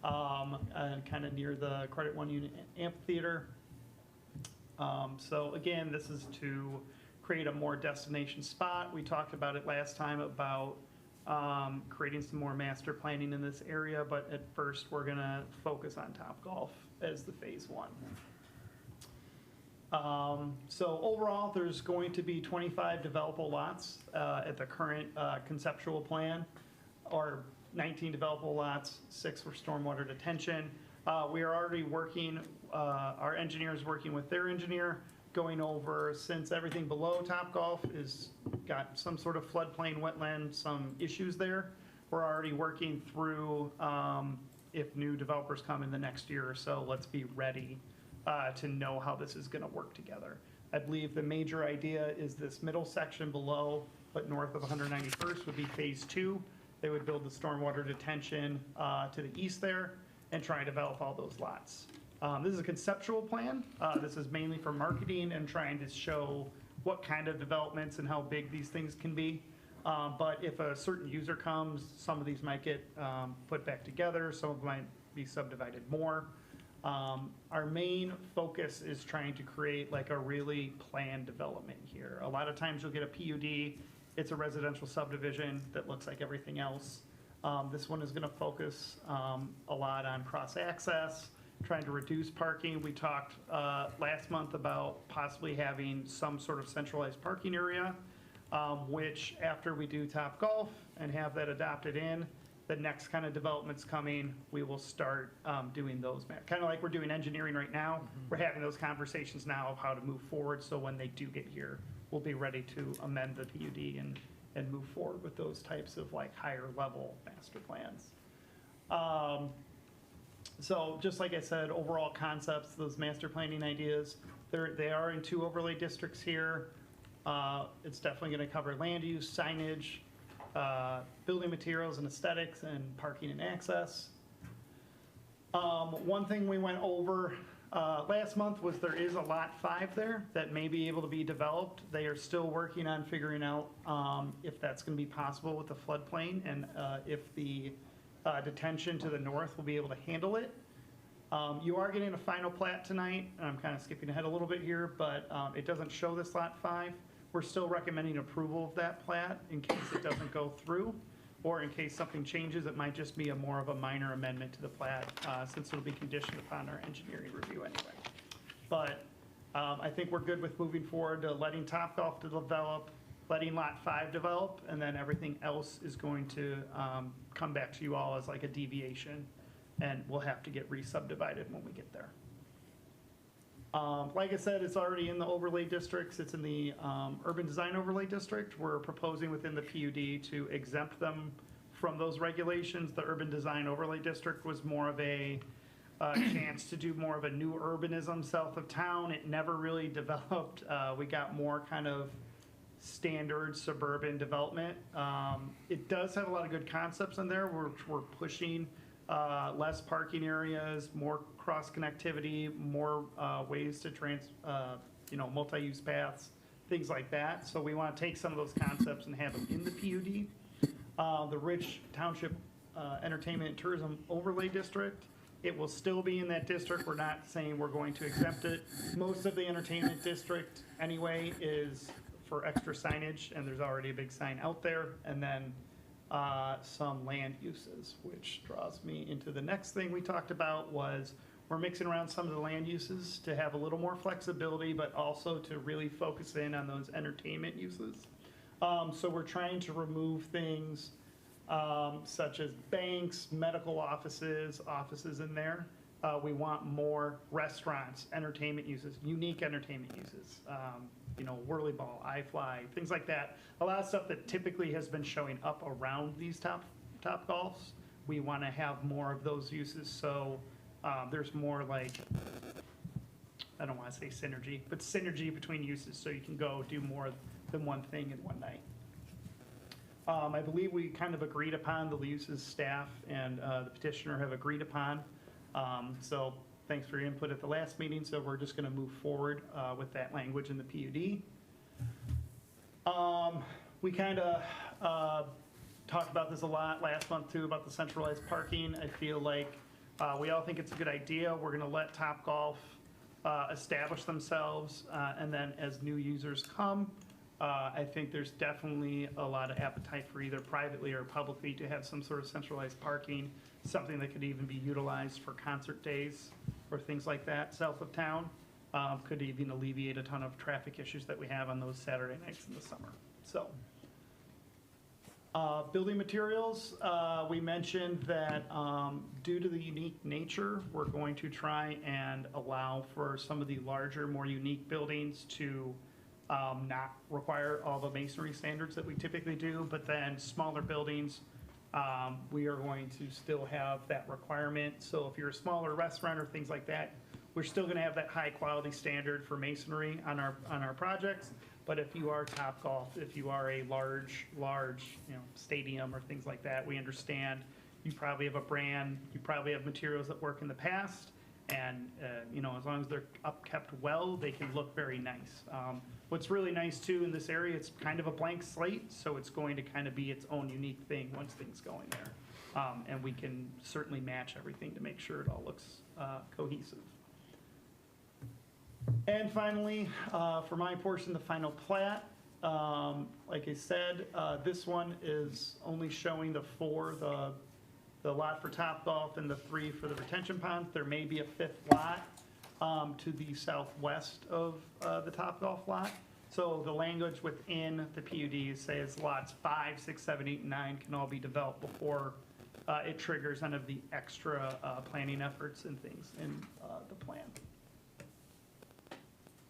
and kind of near the Credit One Unit Amphitheater. So again, this is to create a more destination spot. We talked about it last time about creating some more master planning in this area, but at first we're gonna focus on Topgolf as the phase 1. So overall, there's going to be 25 developable lots at the current conceptual plan, or 19 developable lots, 6 for stormwater detention. We are already working, our engineer's working with their engineer, going over, since everything below Topgolf is got some sort of floodplain, wetland, some issues there. We're already working through if new developers come in the next year or so, let's be ready to know how this is gonna work together. I believe the major idea is this middle section below, but north of 191st would be phase 2. They would build the stormwater detention to the east there and try and develop all those lots. This is a conceptual plan. This is mainly for marketing and trying to show what kind of developments and how big these things can be. But if a certain user comes, some of these might get put back together, some of them might be subdivided more. Our main focus is trying to create like a really planned development here. A lot of times you'll get a PUD, it's a residential subdivision that looks like everything else. This one is gonna focus a lot on cross-access, trying to reduce parking. We talked last month about possibly having some sort of centralized parking area, which after we do Topgolf and have that adopted in, the next kind of developments coming, we will start doing those. Kind of like we're doing engineering right now. We're having those conversations now of how to move forward, so when they do get here, we'll be ready to amend the PUD and move forward with those types of like higher level master plans. So just like I said, overall concepts, those master planning ideas, they are in 2 overlay districts here. It's definitely going to cover land use, signage, building materials and aesthetics, and parking and access. One thing we went over last month was there is a lot 5 there that may be able to be developed. They are still working on figuring out if that's going to be possible with the floodplain, and if the detention to the north will be able to handle it. You are getting a final plat tonight, and I'm kind of skipping ahead a little bit here, but it doesn't show this lot 5. We're still recommending approval of that plat in case it doesn't go through, or in case something changes. It might just be more of a minor amendment to the plat, since it'll be conditioned upon our engineering review anyway. But I think we're good with moving forward to letting Topgolf develop, letting Lot 5 develop, and then everything else is going to come back to you all as like a deviation, and we'll have to get re-subdivided when we get there. Like I said, it's already in the overlay districts. It's in the urban design overlay district. We're proposing within the PUD to exempt them from those regulations. The urban design overlay district was more of a chance to do more of a new urbanism south of town. It never really developed. We got more kind of standard suburban development. It does have a lot of good concepts in there. We're pushing less parking areas, more cross connectivity, more ways to multi-use paths, things like that. So we want to take some of those concepts and have them in the PUD. The Rich Township Entertainment and Tourism Overlay District, it will still be in that district. We're not saying we're going to exempt it. Most of the entertainment district anyway is for extra signage, and there's already a big sign out there. And then some land uses, which draws me into the next thing we talked about was we're mixing around some of the land uses to have a little more flexibility, but also to really focus in on those entertainment uses. So we're trying to remove things such as banks, medical offices in there. We want more restaurants, entertainment uses, unique entertainment uses. Whirly ball, iFly, things like that. A lot of stuff that typically has been showing up around these Topgolfs. We want to have more of those uses, so there's more like, I don't want to say synergy, but synergy between uses, so you can go do more than one thing in one night. I believe we kind of agreed upon, the uses staff and the petitioner have agreed upon. So thanks for your input at the last meeting. So we're just going to move forward with that language in the PUD. We kind of talked about this a lot last month too, about the centralized parking. I feel like we all think it's a good idea. We're going to let Topgolf establish themselves, and then as new users come, I think there's definitely a lot of appetite for either privately or publicly to have some sort of centralized parking, something that could even be utilized for concert days or things like that south of town. Could even alleviate a ton of traffic issues that we have on those Saturday nights in the summer. So, building materials, we mentioned that due to the unique nature, we're going to try and allow for some of the larger, more unique buildings to not require all the masonry standards that we typically do, but then smaller buildings, we are going to still have that requirement. So if you're a smaller restaurant or things like that, we're still going to have that high quality standard for masonry on our projects. But if you are Topgolf, if you are a large stadium or things like that, we understand you probably have a brand, you probably have materials that work in the past, and as long as they're upkept well, they can look very nice. What's really nice too in this area, it's kind of a blank slate, so it's going to kind of be its own unique thing once things go in there. And we can certainly match everything to make sure it all looks cohesive. And finally, for my portion, the final plat. Like I said, this one is only showing the lot for Topgolf and the 3 for the retention ponds. There may be a 5th lot to the southwest of the Topgolf lot. So the language within the PUD says lots 5, 6, 7, 8, and 9 can all be developed before it triggers none of the extra planning efforts and things in the plan.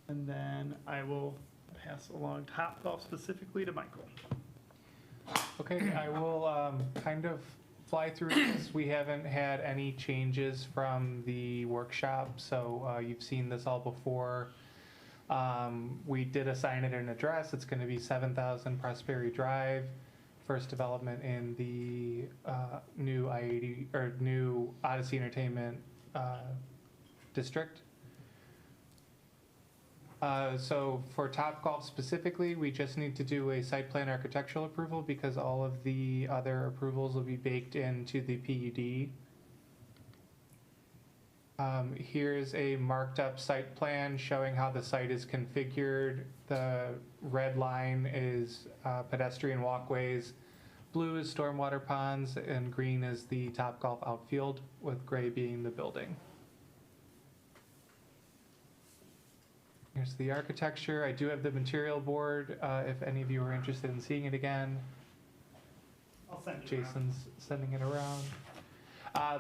And then I will pass along Topgolf specifically to Michael. Okay, I will kind of fly through this. We haven't had any changes from the workshop, so you've seen this all before. We did assign it an address. It's going to be 7,000 Prosperity Drive, first development in the new I-80 or new Odyssey Entertainment district. So for Topgolf specifically, we just need to do a site plan architectural approval because all of the other approvals will be baked into the PUD. Here's a marked up site plan showing how the site is configured. The red line is pedestrian walkways, blue is stormwater ponds, and green is the Topgolf outfield, with gray being the building. Here's the architecture. I do have the material board, if any of you are interested in seeing it again. I'll send you around. Jason's sending it around.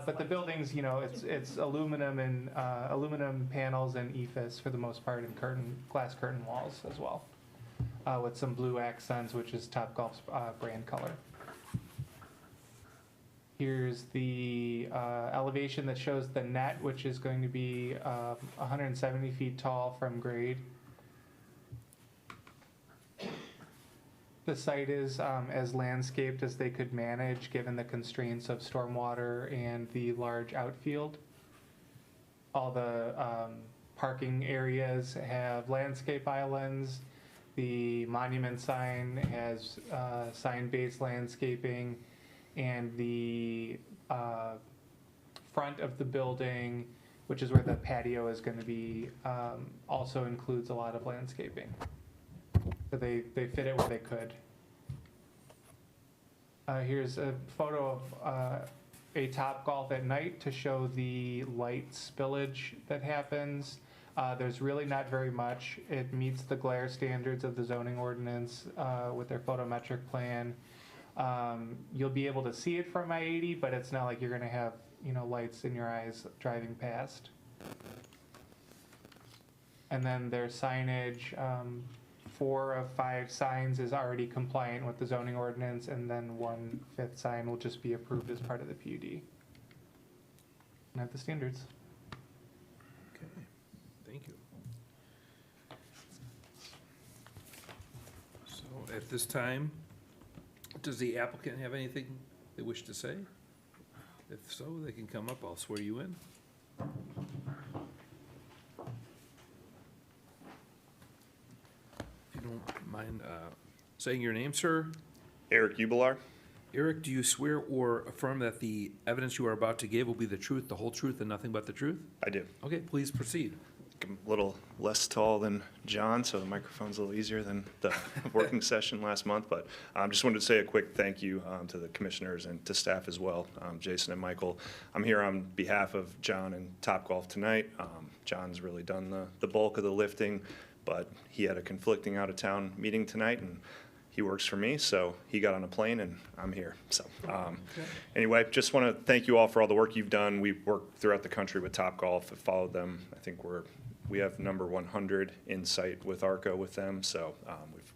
But the buildings, you know, it's aluminum and aluminum panels and EFIS for the most part, and glass curtain walls as well, with some blue accents, which is Topgolf's brand color. Here's the elevation that shows the net, which is going to be 170 feet tall from grade. The site is as landscaped as they could manage, given the constraints of stormwater and the large outfield. All the parking areas have landscape islands. The monument sign has sign-based landscaping, and the front of the building, which is where the patio is going to be, also includes a lot of landscaping. So they fit it where they could. Here's a photo of a Topgolf at night to show the light spillage that happens. There's really not very much. It meets the glare standards of the zoning ordinance with their photometric plan. You'll be able to see it from I-80, but it's not like you're going to have, you know, lights in your eyes driving past. And then their signage, 4 of 5 signs is already compliant with the zoning ordinance, and then 1/5 sign will just be approved as part of the PUD. And have the standards. Okay, thank you. So at this time, does the applicant have anything they wish to say? If so, they can come up, I'll swear you in. If you don't mind saying your name, sir. Eric Ubelar. Eric, do you swear or affirm that the evidence you are about to give will be the truth, the whole truth, and nothing but the truth? I do. Okay, please proceed. I'm a little less tall than John, so the microphone's a little easier than the working session last month. But just wanted to say a quick thank you to the commissioners and to staff as well, Jason and Michael. I'm here on behalf of John and Topgolf tonight. John's really done the bulk of the lifting, but he had a conflicting out-of-town meeting tonight, and he works for me, so he got on a plane and I'm here. So anyway, just want to thank you all for all the work you've done. We've worked throughout the country with Topgolf. I've followed them. I think we have number 100 in sight with ARCO with them. So we've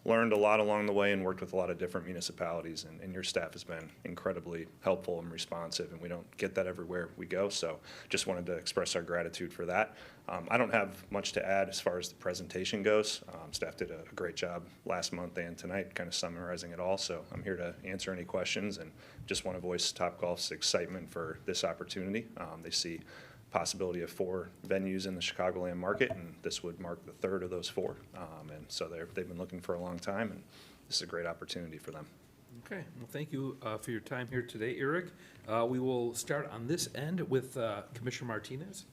learned a lot along the way and worked with a lot of different municipalities, and your staff has been incredibly helpful and responsive, and we don't get that everywhere we go. So just wanted to express our gratitude for that. I don't have much to add as far as the presentation goes. Staff did a great job last month and tonight kind of summarizing it all. So I'm here to answer any questions and just want to voice Topgolf's excitement for this opportunity. They see possibility of 4 venues in the Chicagoland market, and this would mark the 3rd of those 4. And so they've been looking for a long time, and this is a great opportunity for them. Okay, well, thank you for your time here today, Eric. We will start on this end with Commissioner Martinez.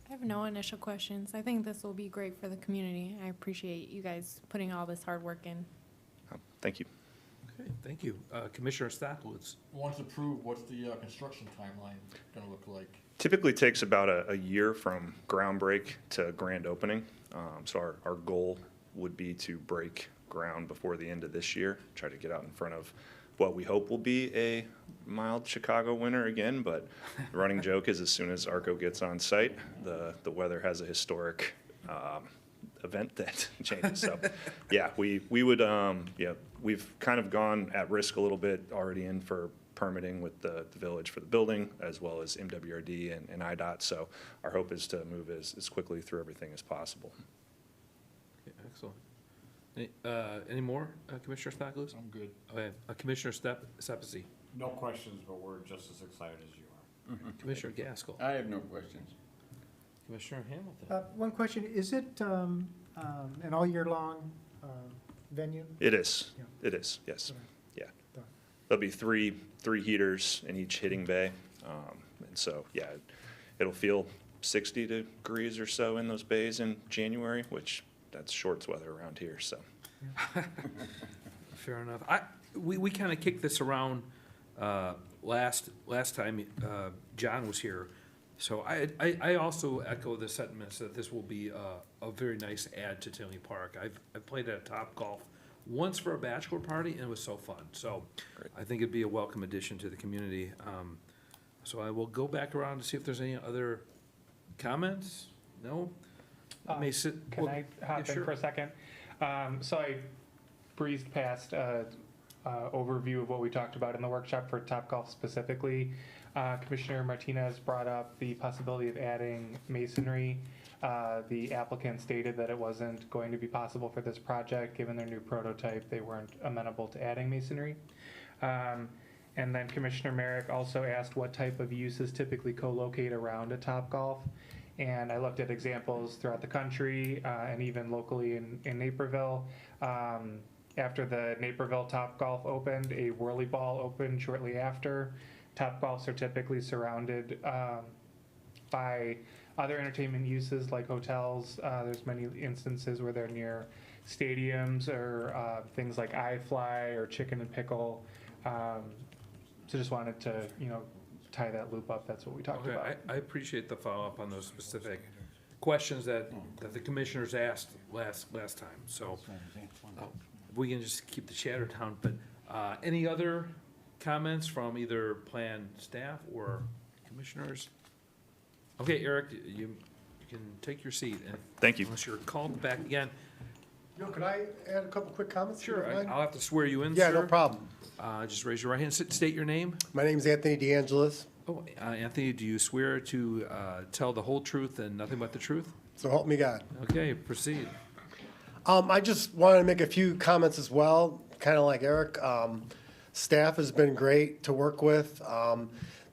I have no initial questions. I think this will be great for the community. I appreciate you guys putting all this hard work in. Thank you. Okay, thank you. Commissioner Stockwoods. Once approved, what's the construction timeline gonna look like? Typically takes about a year from ground break to grand opening. So our goal would be to break ground before the end of this year, try to get out in front of what we hope will be a mild Chicago winter again, but the running joke is as soon as ARCO gets on site, the weather has a historic event that changes. So, yeah, we would, yeah, we've kind of gone at risk a little bit already in for permitting with the village for the building, as well as MWRD and IDOT. So our hope is to move as quickly through everything as possible. Okay, excellent. Any more, Commissioner Spaglus? I'm good. Okay, Commissioner Sepisi, No questions, but we're just as excited as you are. Commissioner Gaskell, I have no questions. Commissioner Hamilton. One question, is it an all-year-long venue? It is, Yeah. it is, yes, Okay. yeah. Done. There'll be three heaters in each hitting bay. And so, yeah, it'll feel 60 degrees or so in those bays in January, which that's shorts weather around here, so. Fair enough. We kind of kicked this around last time John was here. So I also echo the sentiments that this will be a very nice add to Tinley Park. I've played at Topgolf once for a bachelor party, and it was so fun. So Great. I think it'd be a welcome addition to the community. So I will go back around to see if there's any other comments. No? I may sit. Can I hop in sure. for a second? So I breezed past overview of what we talked about in the workshop for Topgolf specifically. Commissioner Martinez brought up the possibility of adding masonry. The applicant stated that it wasn't going to be possible for this project, given their new prototype, they weren't amenable to adding masonry. And then Commissioner Merrick also asked what type of uses typically co-locate around a Topgolf. And I looked at examples throughout the country and even locally in Naperville. After the Naperville Topgolf opened, a whirly ball opened shortly after. Topgolfs are typically surrounded by other entertainment uses like hotels. There's many instances where they're near stadiums or things like iFly or Chicken and Pickle. So just wanted to, tie that loop up. That's what we talked Okay, about. I appreciate the follow-up on those specific questions that the commissioners asked last time. So we can just keep the chatter down. But any other comments from either plan staff or commissioners? Okay, Eric, you can take your seat. And Thank you. unless you're called back again. Could I add a couple quick comments? if you Sure, don't mind? I'll have to swear you in, Yeah, sir. no problem. Just raise your right hand. State your name. My name's Anthony DeAngelis, Oh, Anthony, do you swear to tell the whole truth and nothing but the truth? so help me God. Okay, proceed. I just wanted to make a few comments as well, kind of like Eric. Staff has been great to work with.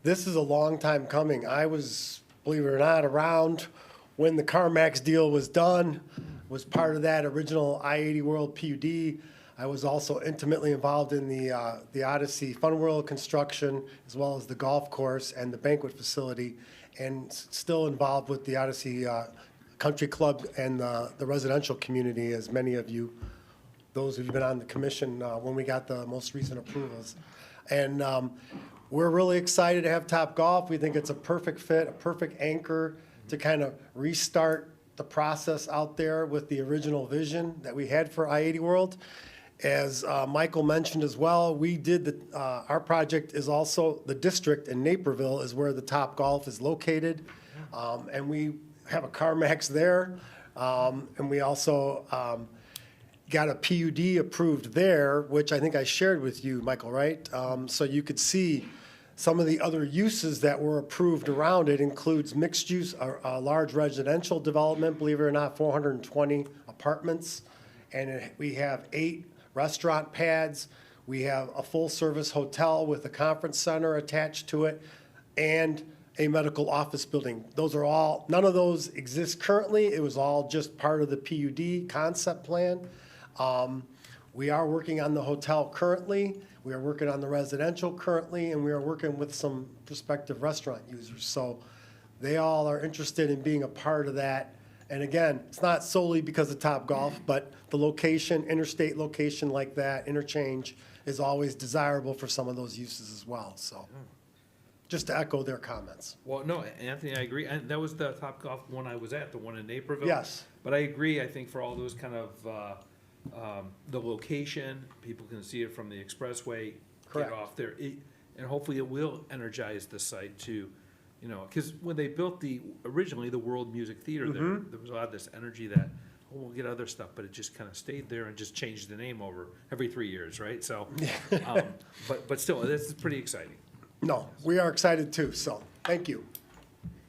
This is a long time coming. I was, believe it or not, around when the CarMax deal was done, was part of that original I-80 World PUD. I was also intimately involved in the Odyssey Fun World construction, as well as the golf course and the banquet facility, and still involved with the Odyssey Country Club and the residential community, as many of you, those who've been on the commission when we got the most recent approvals. And we're really excited to have Topgolf. We think it's a perfect fit, a perfect anchor to kind of restart the process out there with the original vision that we had for I-80 World. As Michael mentioned as well, we did our project is also, the district in Naperville is where the Topgolf is located. And we have a CarMax there. And we also got a PUD approved there, which I think I shared with you, Michael, right? So you could see some of the other uses that were approved around it includes mixed use, a large residential development, believe it or not, 420 apartments. And we have 8 restaurant pads. We have a full-service hotel with a conference center attached to it and a medical office building. Those are all, none of those exist currently. It was all just part of the PUD concept plan. We are working on the hotel currently. We are working on the residential currently, and we are working with some prospective restaurant users. So they all are interested in being a part of that. And again, it's not solely because of Topgolf, but the location, interstate location like that, interchange, is always desirable for some of those uses as well. So just to echo their comments. Well, no, Anthony, I agree. And that was the Topgolf one I was at, the one in Naperville. Yes. But I agree, I think for all those kind of, the location, people can see it from the expressway, Correct. get off there. And hopefully it will energize the site too, because when they built originally the World Music Theater there, there was a lot of this energy that we'll get other stuff, but it just kind of stayed there and just changed the name over every 3 years, right? So, but still, this is pretty exciting. No, we are excited too, so, thank you.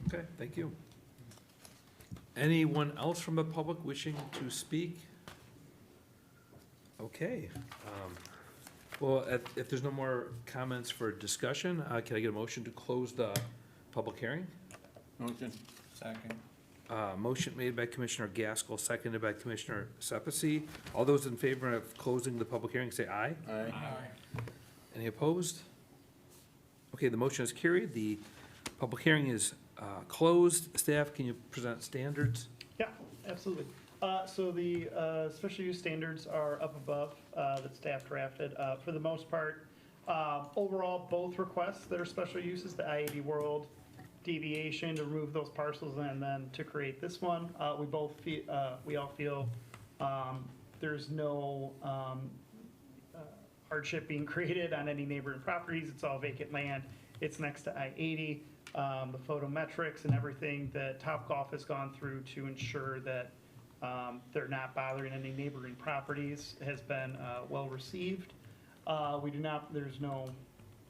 Okay, thank you. Anyone else from the public wishing to speak? Okay. Well, if there's no more comments for discussion, can I get a motion to close the public hearing? Motion. Second. Motion made by Commissioner Gaskell, seconded by Commissioner Sepisi. All those in favor of closing the public hearing, say aye. Aye. Any opposed? Okay, the motion is carried. The public hearing is closed. Staff, can you present standards? Yeah, absolutely. So the special use standards are up above that staff drafted. For the most part, overall, both requests that are special uses, the I-80 World deviation to remove those parcels and then to create this one, we all feel there's no hardship being created on any neighboring properties. It's all vacant land. It's next to I-80. The photometrics and everything that Topgolf has gone through to ensure that they're not bothering any neighboring properties has been well received. There's no,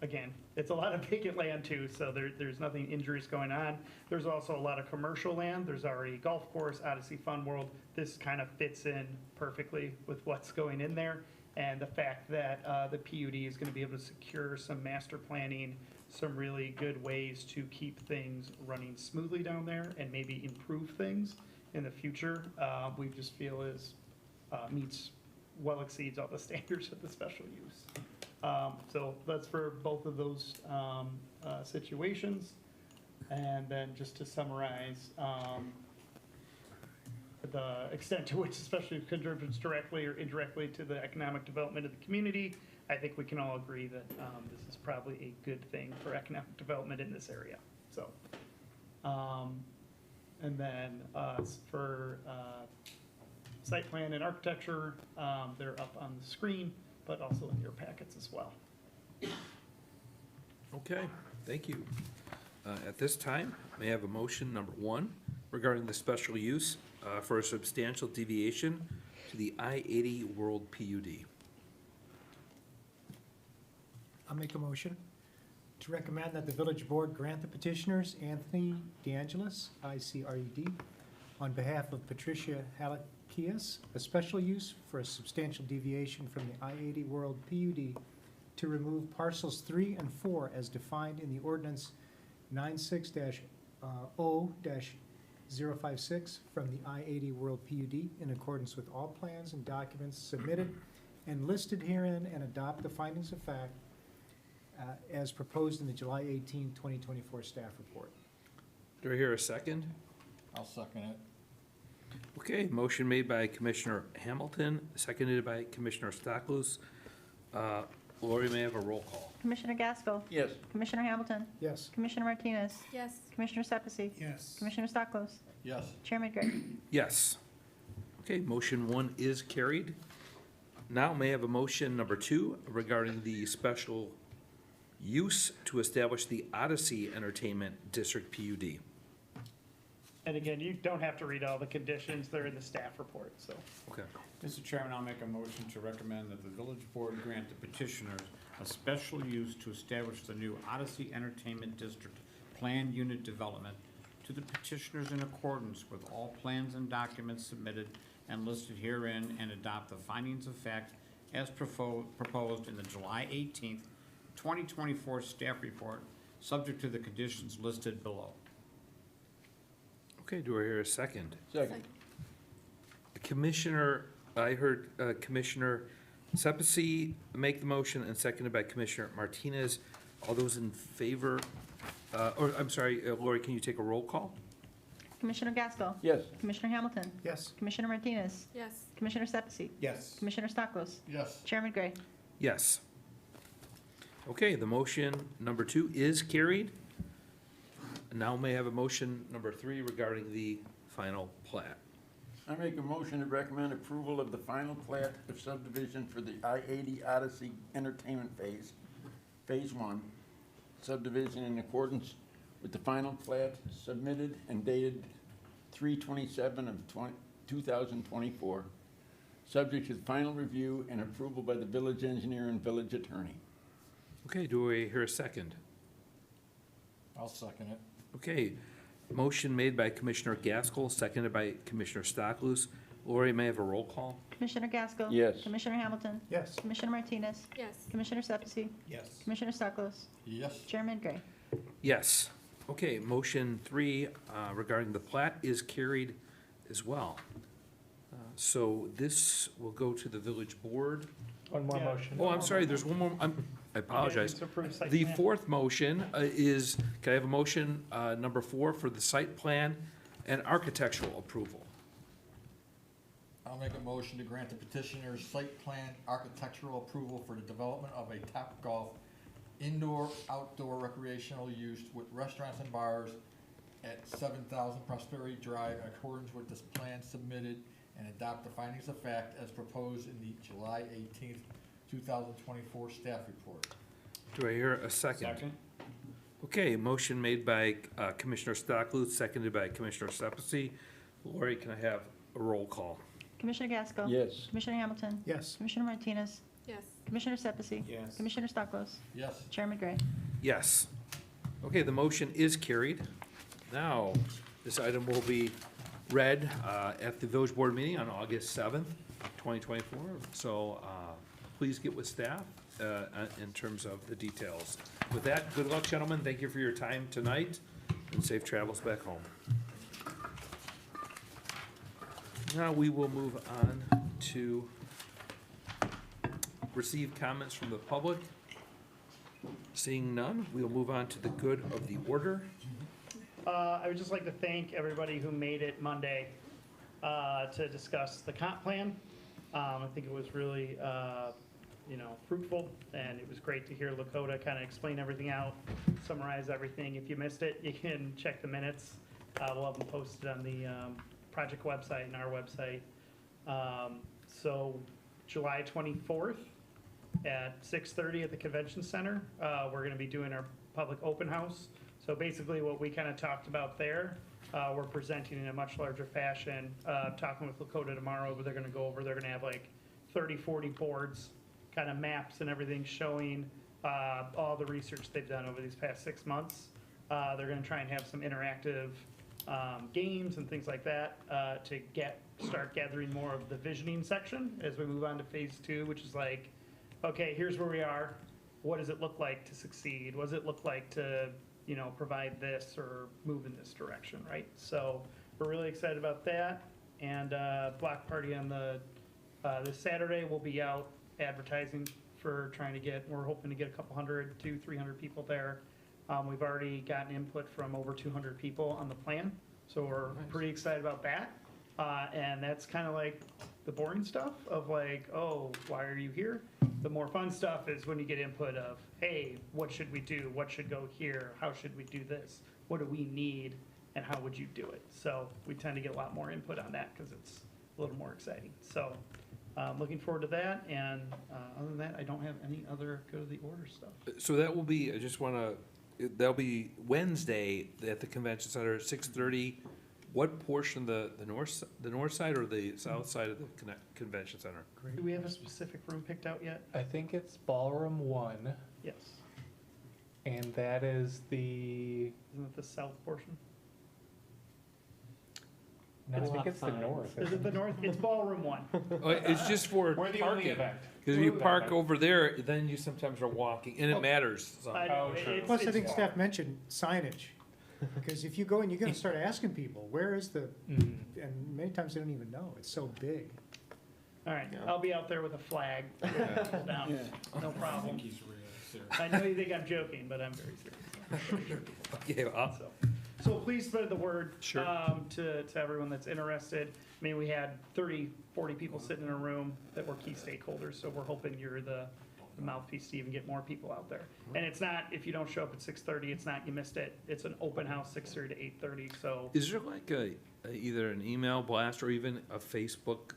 again, it's a lot of vacant land too, so there's nothing injurious going on. There's also a lot of commercial land. There's already golf course, Odyssey Fun World. This kind of fits in perfectly with what's going in there. And the fact that the PUD is going to be able to secure some master planning, some really good ways to keep things running smoothly down there and maybe improve things in the future, we just feel is well exceeds all the standards of the special use. So that's for both of those situations. And then just to summarize, the extent to which especially contributes directly or indirectly to the economic development of the community, I think we can all agree that this is probably a good thing for economic development in this area. So, and then for site plan and architecture, they're up on the screen, but also in your packets as well. Okay, thank you. At this time, may I have a motion number 1 regarding the special use for a substantial deviation to the I-80 World PUD? I'll make a motion to recommend that the village board grant the petitioners Anthony DeAngelis, ICRED, on behalf of Patricia Halakias, a special use for a substantial deviation from the I-80 World PUD to remove parcels 3 and 4 as defined in the ordinance 96-0-056 from the I-80 World PUD in accordance with all plans and documents submitted and listed herein, and adopt the findings of fact as proposed in the July 18, 2024 staff report. Do I hear a second? I'll second it. Okay, motion made by Commissioner Hamilton, seconded by Commissioner Stocklus. Lori, may I have a roll call? Commissioner Gaskell. Yes. Commissioner Hamilton. Yes. Commissioner Martinez. Yes. Commissioner Sepisi. Yes. Commissioner Stoklos. Yes. Chairman Gray. Yes. Okay, motion 1 is carried. Now may I have a motion number 2 regarding the special use to establish the Odyssey Entertainment District PUD? And again, you don't have to read all the conditions. They're in the staff report, so. Okay. Mr. Chairman, I'll make a motion to recommend that the village board grant the petitioners a special use to establish the new Odyssey Entertainment District Plan Unit Development to the petitioners in accordance with all plans and documents submitted and listed herein, and adopt the findings of fact as proposed in the July 18th, 2024 staff report, subject to the conditions listed below. Okay, do I hear a second? Second. Commissioner, I heard Commissioner Sepisi make the motion and seconded by Commissioner Martinez. All those in favor, I'm sorry, Lori, can you take a roll call? Commissioner Gaskell. Yes. Commissioner Hamilton. Yes. Commissioner Martinez. Yes. Commissioner Sepisi. Yes. Commissioner Stoklos. Yes. Chairman Gray. Yes. Okay, the motion number 2 is carried. Now may I have a motion number 3 regarding the final plat? I make a motion to recommend approval of the final plat of subdivision for the I-80 Odyssey Entertainment Phase 1, subdivision in accordance with the final plat submitted and dated 3/27 of 2024, subject to final review and approval by the village engineer and village attorney. Okay, do we hear a second? I'll second it. Okay, motion made by Commissioner Gaskell, seconded by Commissioner Stocklus. Lori, may I have a roll call? Commissioner Gaskell? Yes. Commissioner Hamilton? Yes. Commissioner Martinez? Yes. Commissioner Sepisi? Yes. Commissioner Stocklus? Yes. Chairman Gray? Yes. Okay, motion 3 regarding the plat is carried as well. So this will go to the village board. One more Yeah. motion. Oh, I'm sorry, there's one more, I apologize. To approve site The plan. fourth motion is, can I have a motion, number 4, for the site plan and architectural approval? I'll make a motion to grant the petitioner's site plan architectural approval for the development of a Topgolf indoor-outdoor recreational use with restaurants and bars at 7,000 Prosperity Drive in accordance with this plan submitted, and adopt the findings of fact as proposed in the July 18th, 2024 staff report. Do I hear a second? Okay, motion made by Commissioner Stockley, seconded by Commissioner Sepisi. Lori, can I have a roll call? Commissioner Gaskell? Yes. Commissioner Hamilton? Yes. Commissioner Martinez? Yes. Commissioner Sepisi? Yes. Commissioner Stocklus? Yes. Chairman Gray? Yes. Okay, the motion is carried. Now, this item will be read at the village board meeting on August 7th, 2024. So please get with staff in terms of the details. With that, good luck, gentlemen. Thank you for your time tonight, and safe travels back home. Now we will move on to receive comments from the public. Seeing none, we'll move on to the good of the order. I would just like to thank everybody who made it Monday to discuss the comp plan. I think it was really, fruitful, and it was great to hear Lakota kind of explain everything out, summarize everything. If you missed it, you can check the minutes. We'll have them posted on the project website and our website. So July 24th at 6:30 at the convention center, we're going to be doing our public open house. So basically what we kind of talked about there, we're presenting in a much larger fashion. Talking with Lakota tomorrow, but they're going to go over, they're going to have like 30, 40 boards, kind of maps and everything showing all the research they've done over these past 6 months. They're going to try and have some interactive games and things like that to start gathering more of the visioning section as we move on to phase 2, which is like, okay, here's where we are. What does it look like to succeed? What does it look like to, provide this or move in this direction, right? So we're really excited about that. And block party on this Saturday, we'll be out advertising for we're hoping to get a couple 100 to 300 people there. We've already gotten input from over 200 people on the plan, so we're pretty excited about that. And that's kind of like the boring stuff of like, oh, why are you here? The more fun stuff is when you get input of, hey, what should we do? What should go here? How should we do this? What do we need? And how would you do it? So we tend to get a lot more input on that because it's a little more exciting. So looking forward to that. And other than that, I don't have any other go to the order stuff. So that will be, that'll be Wednesday at the convention center at 6:30. What portion, the north side or the south side of the convention center? Do we have a specific room picked out yet? I think it's Ballroom 1, Yes. and that is the, Isn't it the south portion? no, I think it's the north. Is it the north? It's ballroom 1. Oh, it's just for We're the only parking. event. Because if you park over there, then you sometimes are walking, and it matters. So. I know, Oh, true. it's- Plus, I it's- think staff mentioned signage, because if you go and you're gonna start asking people, where is the, Mhm. and many times they don't even know, it's so big. All right, I'll be out there with a flag. Down. No I problem. think he's real serious. I know you think I'm joking, but I'm very serious. Okay, well, So please spread the word Sure. to everyone that's interested. I mean, we had 30, 40 people sitting in a room that were key stakeholders, so we're hoping you're the mouthpiece to even get more people out there. And it's not, if you don't show up at 6:30, it's not, you missed it. It's an open house, 6:30 to 8:30, so. is there like either an email blast or even a Facebook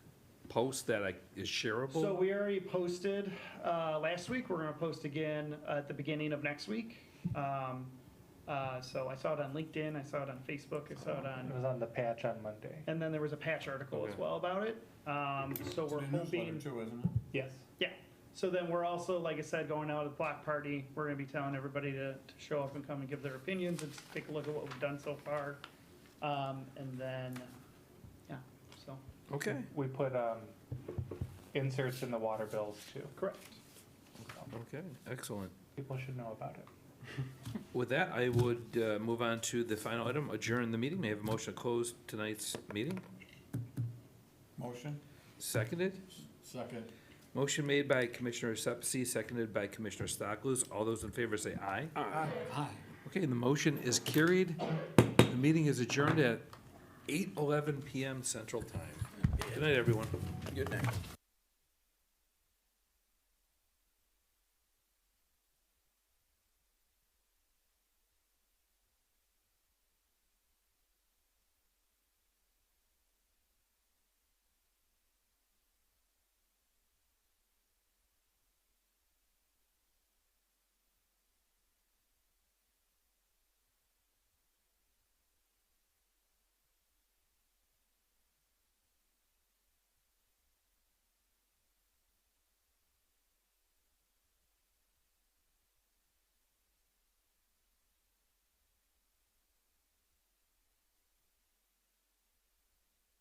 post that is shareable? So we already posted last week. We're going to post again at the beginning of next week. So I saw it on LinkedIn, I saw it on Facebook, I saw it It on, was on the patch on Monday. and then there was a patch article as Okay. well about it. So we're It's in the newsletter hoping, too, isn't it? Yes. yeah. So then we're also, like I said, going out to the block party. We're gonna be telling everybody to show up and come and give their opinions and just take a look at what we've done so far. And then, yeah, so, Okay, We put inserts in the water bills too. correct. okay, excellent. People should know about it. With that, I would move on to the final item, adjourn the meeting. May I have a motion to close tonight's meeting? Motion? Seconded? Second. Motion made by Commissioner Sepsi, seconded by Commissioner Stockley. All those in favor say aye. Aye. Okay, the motion is carried. The meeting is adjourned at 8:11 PM Central Time. Good night, everyone. Good night.